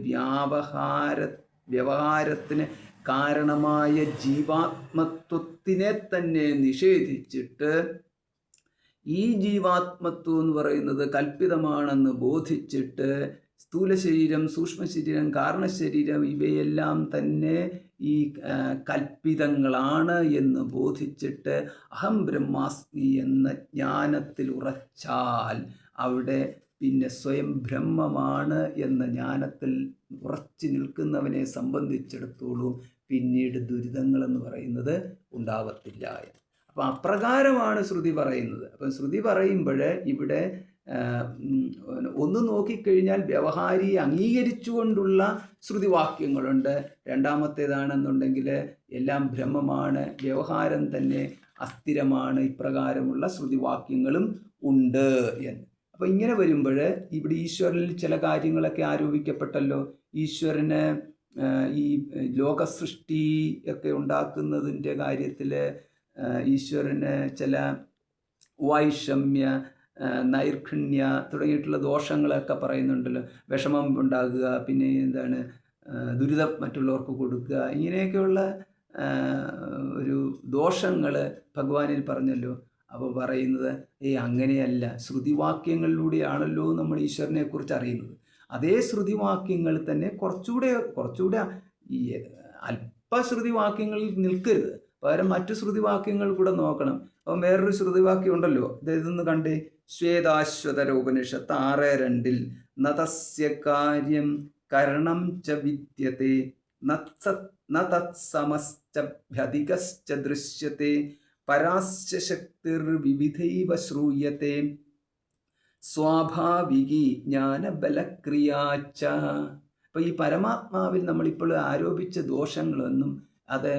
വ്യവഹാരത്തിന് കാരണമായ ജീവാത്മത്വത്തിനെ തന്നെ നിഷേധിച്ചിട്ട് ഈ ജീവാത്മത്വം എന്ന് പറയുന്നത് കൽപ്പിതമാണെന്ന് ബോധിച്ചിട്ട് സ്ഥൂല ശരീരം, സൂക്ഷ്മ ശരീരം, കാരണശരീരം ഇവയെല്ലാം തന്നെ ഈ കൽപ്പിതങ്ങളാണ് എന്ന് ബോധിച്ചിട്ട് അഹം ബ്രഹ്മാസ്മി എന്ന ജ്ഞാനത്തിൽ ഉറച്ചാൽ അവിടെ പിന്നെ സ്വയം ബ്രഹ്മമാണ് എന്ന ജ്ഞാനത്തിൽ ഉറച്ചു നിൽക്കുന്നവനെ സംബന്ധിച്ചിടത്തോളം പിന്നീട് ദുരിതങ്ങളെന്ന് പറയുന്നത് ഉണ്ടാവത്തില്ല. അപ്പം അപ്രകാരമാണ് ശ്രുതി പറയുന്നത്. അപ്പം ശ്രുതി പറയുമ്പോൾ ഇവിടെ ഒന്ന് നോക്കിക്കഴിഞ്ഞാൽ വ്യവഹാരിയെ അംഗീകരിച്ചുകൊണ്ടുള്ള ശ്രുതിവാക്യങ്ങളുണ്ട്. രണ്ടാമത്തേതാണെന്നുണ്ടെങ്കിൽ എല്ലാം ബ്രഹ്മമാണ്, വ്യവഹാരം തന്നെ അസ്ഥിരമാണ്, ഇപ്രകാരമുള്ള ശ്രുതിവാക്യങ്ങളും ഉണ്ട് എന്ന്. അപ്പോൾ ഇങ്ങനെ വരുമ്പോൾ ഇവിടെ ഈശ്വരനിൽ ചില കാര്യങ്ങളൊക്കെ ആരോപിക്കപ്പെട്ടല്ലോ. ഈശ്വരന് ഈ ലോകസൃഷ്ടി ഒക്കെ ഉണ്ടാക്കുന്നതിൻ്റെ കാര്യത്തിൽ ഈശ്വരന് ചില വൈഷമ്യ, നൈർഘണ്യ തുടങ്ങിയിട്ടുള്ള ദോഷങ്ങളൊക്കെ പറയുന്നുണ്ടല്ലോ. വിഷമം ഉണ്ടാകുക, പിന്നെ എന്താണ് ദുരിതം മറ്റുള്ളവർക്ക് കൊടുക്കുക, ഇങ്ങനെയൊക്കെയുള്ള ഒരു ദോഷങ്ങൾ ഭഗവാനിൽ പറഞ്ഞല്ലോ. അപ്പോൾ പറയുന്നത് അങ്ങനെയല്ല, ശ്രുതിവാക്യങ്ങളിലൂടെയാണല്ലോ നമ്മൾ ഈശ്വരനെക്കുറിച്ച് അറിയുന്നത്. അതേ ശ്രുതിവാക്യങ്ങൾ തന്നെ കുറച്ചുകൂടെ ഈ അല്പശ്രുതിവാക്യങ്ങളിൽ നിൽക്കരുത്, പകരം മറ്റു ശ്രുതിവാക്യങ്ങൾ കൂടെ നോക്കണം. അപ്പം വേറൊരു ശ്രുതിവാക്യം ഉണ്ടല്ലോ, ഇതൊന്ന് കണ്ടേ. ശ്വേതാശ്വതരോപനിഷത്ത് 6:2 നതസ്യ കാര്യം കരണം ച വിദ്യത്തെ നതത്സമശ്ചഭ്യധികശ്ച ദൃശ്യത്തെ പരാശ്ച ശക്തിർവിവിധൈവ ശ്രൂയത്തെ സ്വാഭാവികി ജ്ഞാനബലക്രിയാച്ച. അപ്പോൾ ഈ പരമാത്മാവിൽ നമ്മളിപ്പോൾ ആരോപിച്ച ദോഷങ്ങളൊന്നും അത്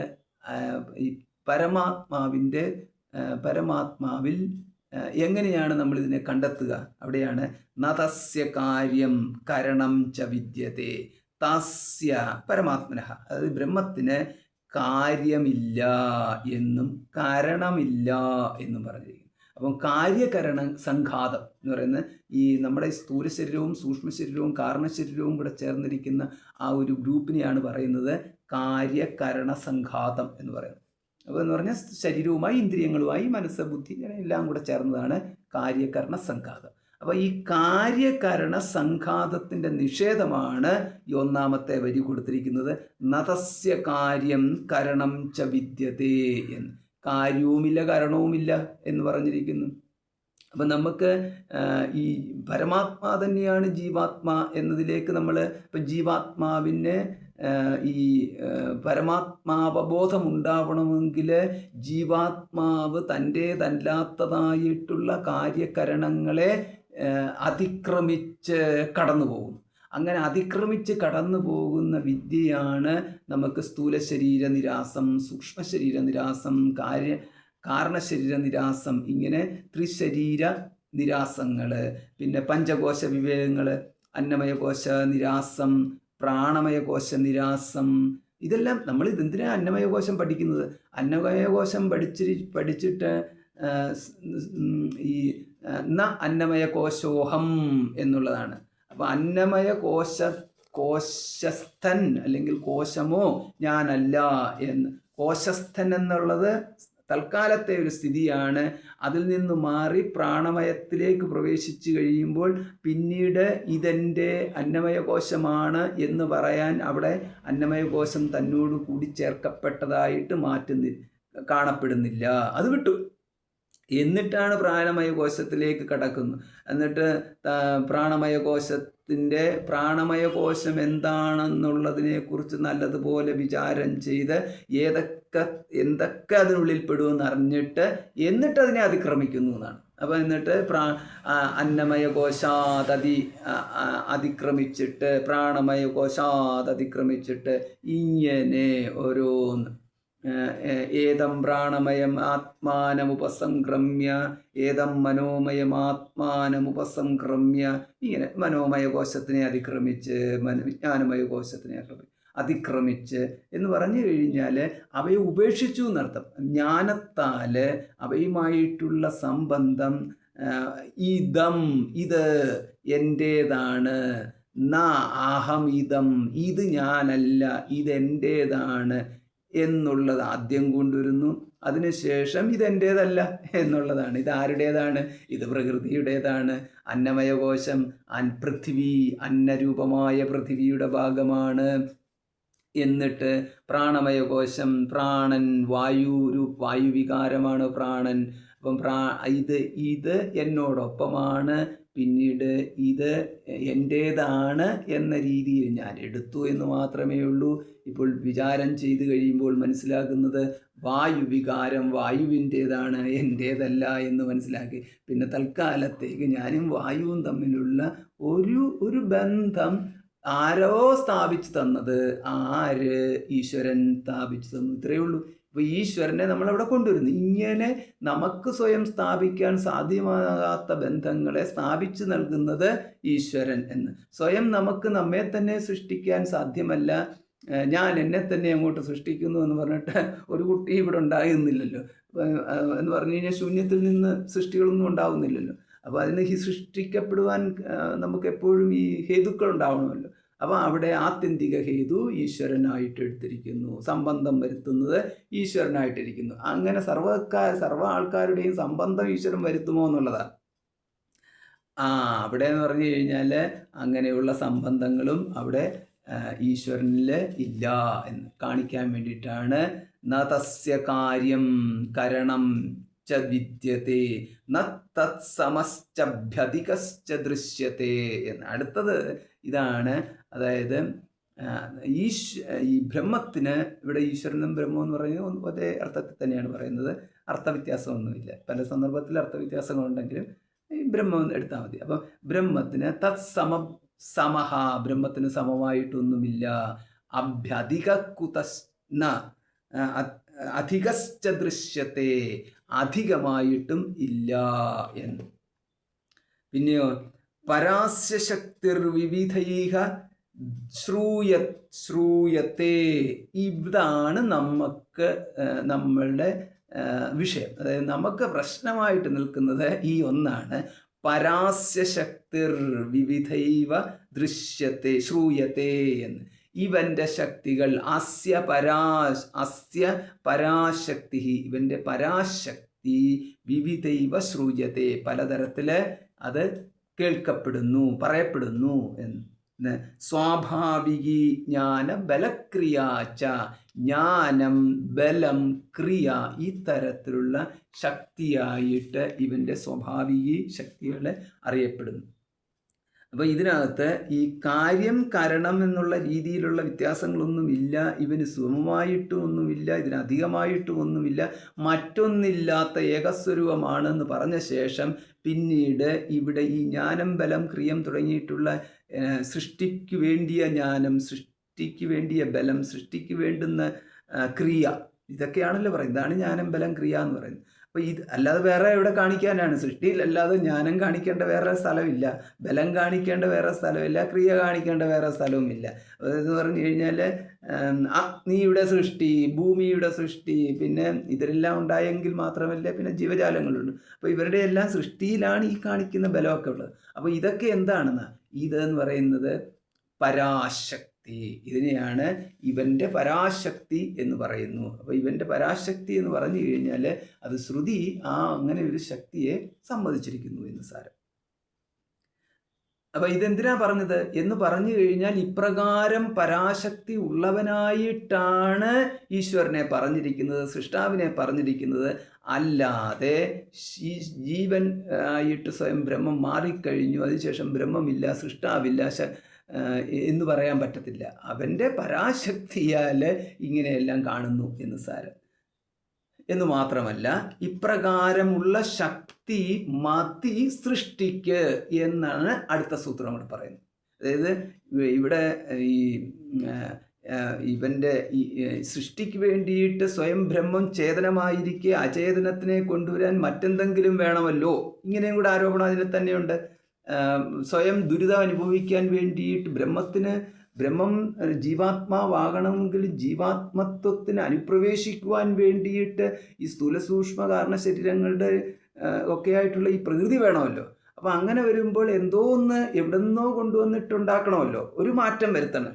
ഈ പരമാത്മാവിൽ എങ്ങനെയാണ് നമ്മളിതിനെ കണ്ടെത്തുക? അവിടെയാണ് നതസ്യ കാര്യം കരണം ച വിദ്യത്തെ. തസ്യ പരമാത്മനഃ, അതായത് ബ്രഹ്മത്തിന് കാര്യമില്ല എന്നും കാരണമില്ല എന്നും പറഞ്ഞിരിക്കുന്നു. അപ്പം കാര്യകരണ സംഘാതം എന്ന് പറയുന്നത് ഈ നമ്മുടെ സ്ഥൂല ശരീരവും സൂക്ഷ്മ ശരീരവും കാരണശരീരവും കൂടെ ചേർന്നിരിക്കുന്ന ആ ഒരു ഗ്രൂപ്പിനെയാണ് പറയുന്നത് കാര്യകരണ സംഘാതം എന്ന് പറയുന്നത്. അപ്പോൾ എന്ന് പറഞ്ഞാൽ ശരീരവുമായി, ഇന്ദ്രിയങ്ങളുമായി, മനസ്സ്, ബുദ്ധി എല്ലാം കൂടെ ചേർന്നതാണ് കാര്യകരണ സംഘാതം. അപ്പോൾ ഈ കാര്യകരണ സംഘാതത്തിൻ്റെ നിഷേധമാണ് ഈ ഒന്നാമത്തെ വരി കൊടുത്തിരിക്കുന്നത്. നതസ്യ കാര്യം കരണം ച വിദ്യതേ എന്ന്. കാര്യവുമില്ല കരണവുമില്ല എന്ന് പറഞ്ഞിരിക്കുന്നു. അപ്പം നമുക്ക് ഈ പരമാത്മാ തന്നെയാണ് ജീവാത്മാ എന്നതിലേക്ക് നമ്മൾ ഇപ്പം ജീവാത്മാവിന് ഈ പരമാത്മാവബോധം ഉണ്ടാവണമെങ്കിൽ ജീവാത്മാവ് തൻ്റേതല്ലാത്തതായിട്ടുള്ള കാര്യകരണങ്ങളെ അതിക്രമിച്ച് കടന്നു പോകും. അങ്ങനെ അതിക്രമിച്ച് കടന്നു പോകുന്ന വിദ്യയാണ് നമുക്ക് സ്ഥൂല ശരീര നിരാസം, സൂക്ഷ്മ ശരീര നിരാസം, കാരണശരീര നിരാസം, ഇങ്ങനെ ത്രിശരീര നിരാസങ്ങൾ, പിന്നെ പഞ്ചകോശ വിവേകങ്ങൾ, അന്നമയകോശ നിരാസം, പ്രാണമയകോശ നിരാസം. ഇതെല്ലാം നമ്മൾ ഇതെന്തിനാണ് അന്നമയകോശം പഠിക്കുന്നത്? അന്നമയകോശം പഠിച്ചിട്ട് ഈ ന അന്നമയകോശോഹം എന്നുള്ളതാണ്. അപ്പോൾ കോശസ്ഥൻ അല്ലെങ്കിൽ കോശമോ ഞാനല്ല എന്ന്. കോശസ്ഥൻ എന്നുള്ളത് തൽക്കാലത്തെ ഒരു സ്ഥിതിയാണ്. അതിൽ നിന്ന് മാറി പ്രാണമയത്തിലേക്ക് പ്രവേശിച്ചു കഴിയുമ്പോൾ പിന്നീട് ഇതെൻ്റെ അന്നമയകോശമാണ് എന്ന് പറയാൻ അവിടെ അന്നമയകോശം തന്നോട് കൂടി ചേർക്കപ്പെട്ടതായിട്ട് കാണപ്പെടുന്നില്ല. അത് വിട്ടു. എന്നിട്ടാണ് പ്രാണമയകോശത്തിലേക്ക് കടക്കുന്നത്. എന്നിട്ട് പ്രാണമയകോശം എന്താണെന്നുള്ളതിനെക്കുറിച്ച് നല്ലതുപോലെ വിചാരം ചെയ്ത് എന്തൊക്കെ അതിനുള്ളിൽ പെടുമെന്ന് അറിഞ്ഞിട്ട് എന്നിട്ട് അതിനെ അതിക്രമിക്കുന്നു എന്നാണ്. അപ്പോൾ എന്നിട്ട് അതിക്രമിച്ചിട്ട് പ്രാണമയകോശാദതിക്രമിച്ചിട്ട് ഇങ്ങനെ ഓരോന്ന് ഏതം പ്രാണമയം ആത്മാനമുപസംക്രമ്യ ഏതം മനോമയം ആത്മാനമുപസംക്രമ്യ, ഇങ്ങനെ മനോമയ കോശത്തിനെ അതിക്രമിച്ച് വിജ്ഞാനമയ കോശത്തിനെ അതിക്രമിച്ച് എന്ന് പറഞ്ഞു കഴിഞ്ഞാൽ അവയെ ഉപേക്ഷിച്ചു എന്നർത്ഥം. ജ്ഞാനത്താൽ അവയുമായിട്ടുള്ള സംബന്ധം ഇത് എൻ്റേതാണ്, ന അഹം ഇതം, ഇത് ഞാനല്ല, ഇതെൻ്റേതാണ് എന്നുള്ളത് ആദ്യം കൊണ്ടുവരുന്നു. അതിനുശേഷം ഇതെൻ്റേതല്ല എന്നുള്ളതാണ്. ഇതാരുടേതാണ്? ഇത് പ്രകൃതിയുടേതാണ്. അന്നമയകോശം പൃഥ്വി, അന്നരൂപമായ പൃഥ്വിയുടെ ഭാഗമാണ്. എന്നിട്ട് പ്രാണമയകോശം, പ്രാണൻ വായുവികാരമാണ് പ്രാണൻ. അപ്പം ഇത് എന്നോടൊപ്പമാണ്, പിന്നീട് ഇത് എൻ്റേതാണ് എന്ന രീതിയിൽ ഞാൻ എടുത്തു എന്ന് മാത്രമേ ഉള്ളൂ. ഇപ്പോൾ വിചാരം ചെയ്തു കഴിയുമ്പോൾ മനസ്സിലാക്കുന്നത് വായുവികാരം വായുവിൻ്റേതാണ്, എൻ്റേതല്ല എന്ന് മനസ്സിലാക്കി. പിന്നെ തൽക്കാലത്തേക്ക് ഞാനും വായുവും തമ്മിലുള്ള ഒരു ബന്ധം ആരോ സ്ഥാപിച്ചു തന്നത്, ഈശ്വരൻ സ്ഥാപിച്ചു തന്നു, ഇത്രയേ ഉള്ളൂ. അപ്പോൾ ഈശ്വരനെ നമ്മളവിടെ കൊണ്ടുവരുന്നു. ഇങ്ങനെ നമുക്ക് സ്വയം സ്ഥാപിക്കാൻ സാധ്യമാകാത്ത ബന്ധങ്ങളെ സ്ഥാപിച്ചു നൽകുന്നത് ഈശ്വരൻ എന്ന്. സ്വയം നമുക്ക് നമ്മെ തന്നെ സൃഷ്ടിക്കാൻ സാധ്യമല്ല. ഞാൻ എന്നെ തന്നെ അങ്ങോട്ട് സൃഷ്ടിക്കുന്നു എന്ന് പറഞ്ഞിട്ട് ഒരു കുട്ടി ഇവിടെ ഉണ്ടാകുന്നില്ലല്ലോ. എന്ന് പറഞ്ഞു കഴിഞ്ഞാൽ ശൂന്യത്തിൽ നിന്ന് സൃഷ്ടികളൊന്നും ഉണ്ടാകുന്നില്ലല്ലോ. അപ്പോൾ അതിന് സൃഷ്ടിക്കപ്പെടുവാൻ നമുക്ക് എപ്പോഴും ഈ ഹേതുക്കൾ ഉണ്ടാവണമല്ലോ. അപ്പോൾ അവിടെ ആത്യന്തിക ഹേതു ഈശ്വരനായിട്ട് എടുത്തിരിക്കുന്നു, സംബന്ധം വരുത്തുന്നത് ഈശ്വരനായിട്ടിരിക്കുന്നു. അങ്ങനെ സർവ്വ ആൾക്കാരുടെയും സംബന്ധം ഈശ്വരൻ വരുത്തുമോ എന്നുള്ളതാണ്. അവിടെ എന്ന് പറഞ്ഞു കഴിഞ്ഞാൽ അങ്ങനെയുള്ള സംബന്ധങ്ങളും അവിടെ ഈശ്വരനിൽ ഇല്ല എന്ന് കാണിക്കാൻ വേണ്ടിയിട്ടാണ് ന തസ്യ കാര്യം കരണം ച വിദ്യത്തെ ന തത്സമശ്ചഭ്യധികശ്ച ദൃശ്യത്തെ എന്ന്. അടുത്തത് ഇതാണ്. അതായത് ഈ ബ്രഹ്മത്തിന് ഇവിടെ ഈശ്വരനും ബ്രഹ്മം എന്ന് പറയുന്നത് ഒരേ അർത്ഥത്തിൽ തന്നെയാണ് പറയുന്നത്. അർത്ഥവ്യത്യാസമൊന്നുമില്ല. പല സന്ദർഭത്തിൽ അർത്ഥവ്യത്യാസങ്ങളുണ്ടെങ്കിലും ഈ ബ്രഹ്മം എടുത്താൽ മതി. അപ്പം ബ്രഹ്മത്തിന് സമഹ, ബ്രഹ്മത്തിന് സമമായിട്ടൊന്നുമില്ല. അഭ്യധികുതസ്ന അധികശ്ച ദൃശ്യത്തെ, അധികമായിട്ടും ഇല്ല എന്ന്. പിന്നെയോ പരാസ്യ ശക്തിർ വിവിധൈഹ ശ്രൂയത്തെ, ഇതാണ് നമ്മളുടെ വിഷയം. അതായത് നമുക്ക് പ്രശ്നമായിട്ട് നിൽക്കുന്നത് ഈ ഒന്നാണ്. പരാസ്യ ശക്തിർ വിവിധൈവ ദൃശ്യത്തെ ശ്രൂയത്തെ എന്ന്. ഇവൻ്റെ ശക്തികൾ അസ്യ പരാശക്തി, ഇവൻ്റെ പരാശക്തി വിവിധൈവ ശ്രൂയത്തെ, പലതരത്തിൽ അത് കേൾക്കപ്പെടുന്നു, പറയപ്പെടുന്നു എന്ന്. സ്വാഭാവികി ജ്ഞാന ബലക്രിയാച്ച, ജ്ഞാനം, ബലം, ക്രിയ, ഈ തരത്തിലുള്ള ശക്തിയായിട്ട് ഇവൻ്റെ സ്വാഭാവിക ശക്തികൾ അറിയപ്പെടുന്നു. അപ്പോൾ ഇതിനകത്ത് ഈ കാര്യം കാരണം എന്നുള്ള രീതിയിലുള്ള വ്യത്യാസങ്ങളൊന്നുമില്ല, ഇവന് സുഗമമായിട്ടും ഒന്നുമില്ല, ഇതിനധികമായിട്ടും ഒന്നുമില്ല, മറ്റൊന്നില്ലാത്ത ഏകസ്വരൂപമാണെന്ന് പറഞ്ഞ ശേഷം പിന്നീട് ഇവിടെ ഈ ജ്ഞാനം, ബലം, ക്രിയം തുടങ്ങിയിട്ടുള്ള സൃഷ്ടിക്ക് വേണ്ടിയ ജ്ഞാനം, സൃഷ്ടിക്ക് വേണ്ടിയ ബലം, സൃഷ്ടിക്ക് വേണ്ടുന്ന ക്രിയ, ഇതൊക്കെയാണല്ലോ പറയുന്നത്. ഇതാണ് ജ്ഞാനം, ബലം, ക്രിയ എന്ന് പറയുന്നത്. അപ്പോൾ ഇത് അല്ലാതെ വേറെ എവിടെ കാണിക്കാനാണ്? സൃഷ്ടിയിൽ അല്ലാതെ ജ്ഞാനം കാണിക്കേണ്ട വേറെ സ്ഥലമില്ല, ബലം കാണിക്കേണ്ട വേറെ സ്ഥലമില്ല, ക്രിയ കാണിക്കേണ്ട വേറെ സ്ഥലവുമില്ല. അതെന്ന് പറഞ്ഞു കഴിഞ്ഞാൽ അഗ്നിയുടെ സൃഷ്ടി, ഭൂമിയുടെ സൃഷ്ടി, പിന്നെ ഇതെല്ലാം ഉണ്ടായെങ്കിൽ മാത്രമല്ല പിന്നെ ജീവജാലങ്ങളുണ്ട്. അപ്പോൾ ഇവരുടെ എല്ലാം സൃഷ്ടിയിലാണ് ഈ കാണിക്കുന്ന ബലമൊക്കെ ഉള്ളത്. അപ്പോൾ ഇതൊക്കെ എന്താണെന്ന്, ഇതെന്ന് പറയുന്നത് പരാശക്തി. ഇതിനെയാണ് ഇവൻ്റെ പരാശക്തി എന്ന് പറയുന്നു. അപ്പോൾ ഇവൻ്റെ പരാശക്തി എന്ന് പറഞ്ഞു കഴിഞ്ഞാൽ അത് ശ്രുതി അങ്ങനെ ഒരു ശക്തിയെ സമ്മതിച്ചിരിക്കുന്നു എന്ന് സാരം. അപ്പോൾ ഇതെന്തിനാ പറഞ്ഞത് എന്ന് പറഞ്ഞു കഴിഞ്ഞാൽ, ഇപ്രകാരം പരാശക്തി ഉള്ളവനായിട്ടാണ് ഈശ്വരനെ പറഞ്ഞിരിക്കുന്നത്, സൃഷ്ടാവിനെ പറഞ്ഞിരിക്കുന്നത്. അല്ലാതെ ജീവൻ ആയിട്ട് സ്വയം ബ്രഹ്മം മാറിക്കഴിഞ്ഞു, അതിനുശേഷം ബ്രഹ്മമില്ല, സൃഷ്ടാവില്ല എന്ന് പറയാൻ പറ്റത്തില്ല. അവൻ്റെ പരാശക്തിയാൽ ഇങ്ങനെയെല്ലാം കാണുന്നു എന്ന് സാരം. എന്ന് മാത്രമല്ല, ഇപ്രകാരമുള്ള ശക്തി മതി സൃഷ്ടിക്ക് എന്നാണ് അടുത്ത സൂത്രം കൂടെ പറയുന്നത്. അതായത് ഇവിടെ ഈ ഇവൻ്റെ ഈ സൃഷ്ടിക്ക് വേണ്ടിയിട്ട് സ്വയം ബ്രഹ്മം ചേതനമായിരിക്കെ അചേതനത്തിനെ കൊണ്ടുവരാൻ മറ്റെന്തെങ്കിലും വേണമല്ലോ, ഇങ്ങനെയും കൂടെ ആരോപണം അതിൽ തന്നെയുണ്ട്. സ്വയം ദുരിതം അനുഭവിക്കാൻ വേണ്ടിയിട്ട് ബ്രഹ്മം ജീവാത്മാവാകണമെങ്കിൽ ജീവാത്മത്വത്തിന് അനുപ്രവേശിക്കുവാൻ വേണ്ടിയിട്ട് ഈ സ്ഥൂല സൂക്ഷ്മ കാരണ ശരീരങ്ങളുടെ ഒക്കെ ആയിട്ടുള്ള ഈ പ്രകൃതി വേണമല്ലോ. അപ്പോൾ അങ്ങനെ വരുമ്പോൾ എന്തോ ഒന്ന് എവിടെ നിന്നോ കൊണ്ടുവന്നിട്ടുണ്ടാക്കണമല്ലോ, ഒരു മാറ്റം വരുത്തണം.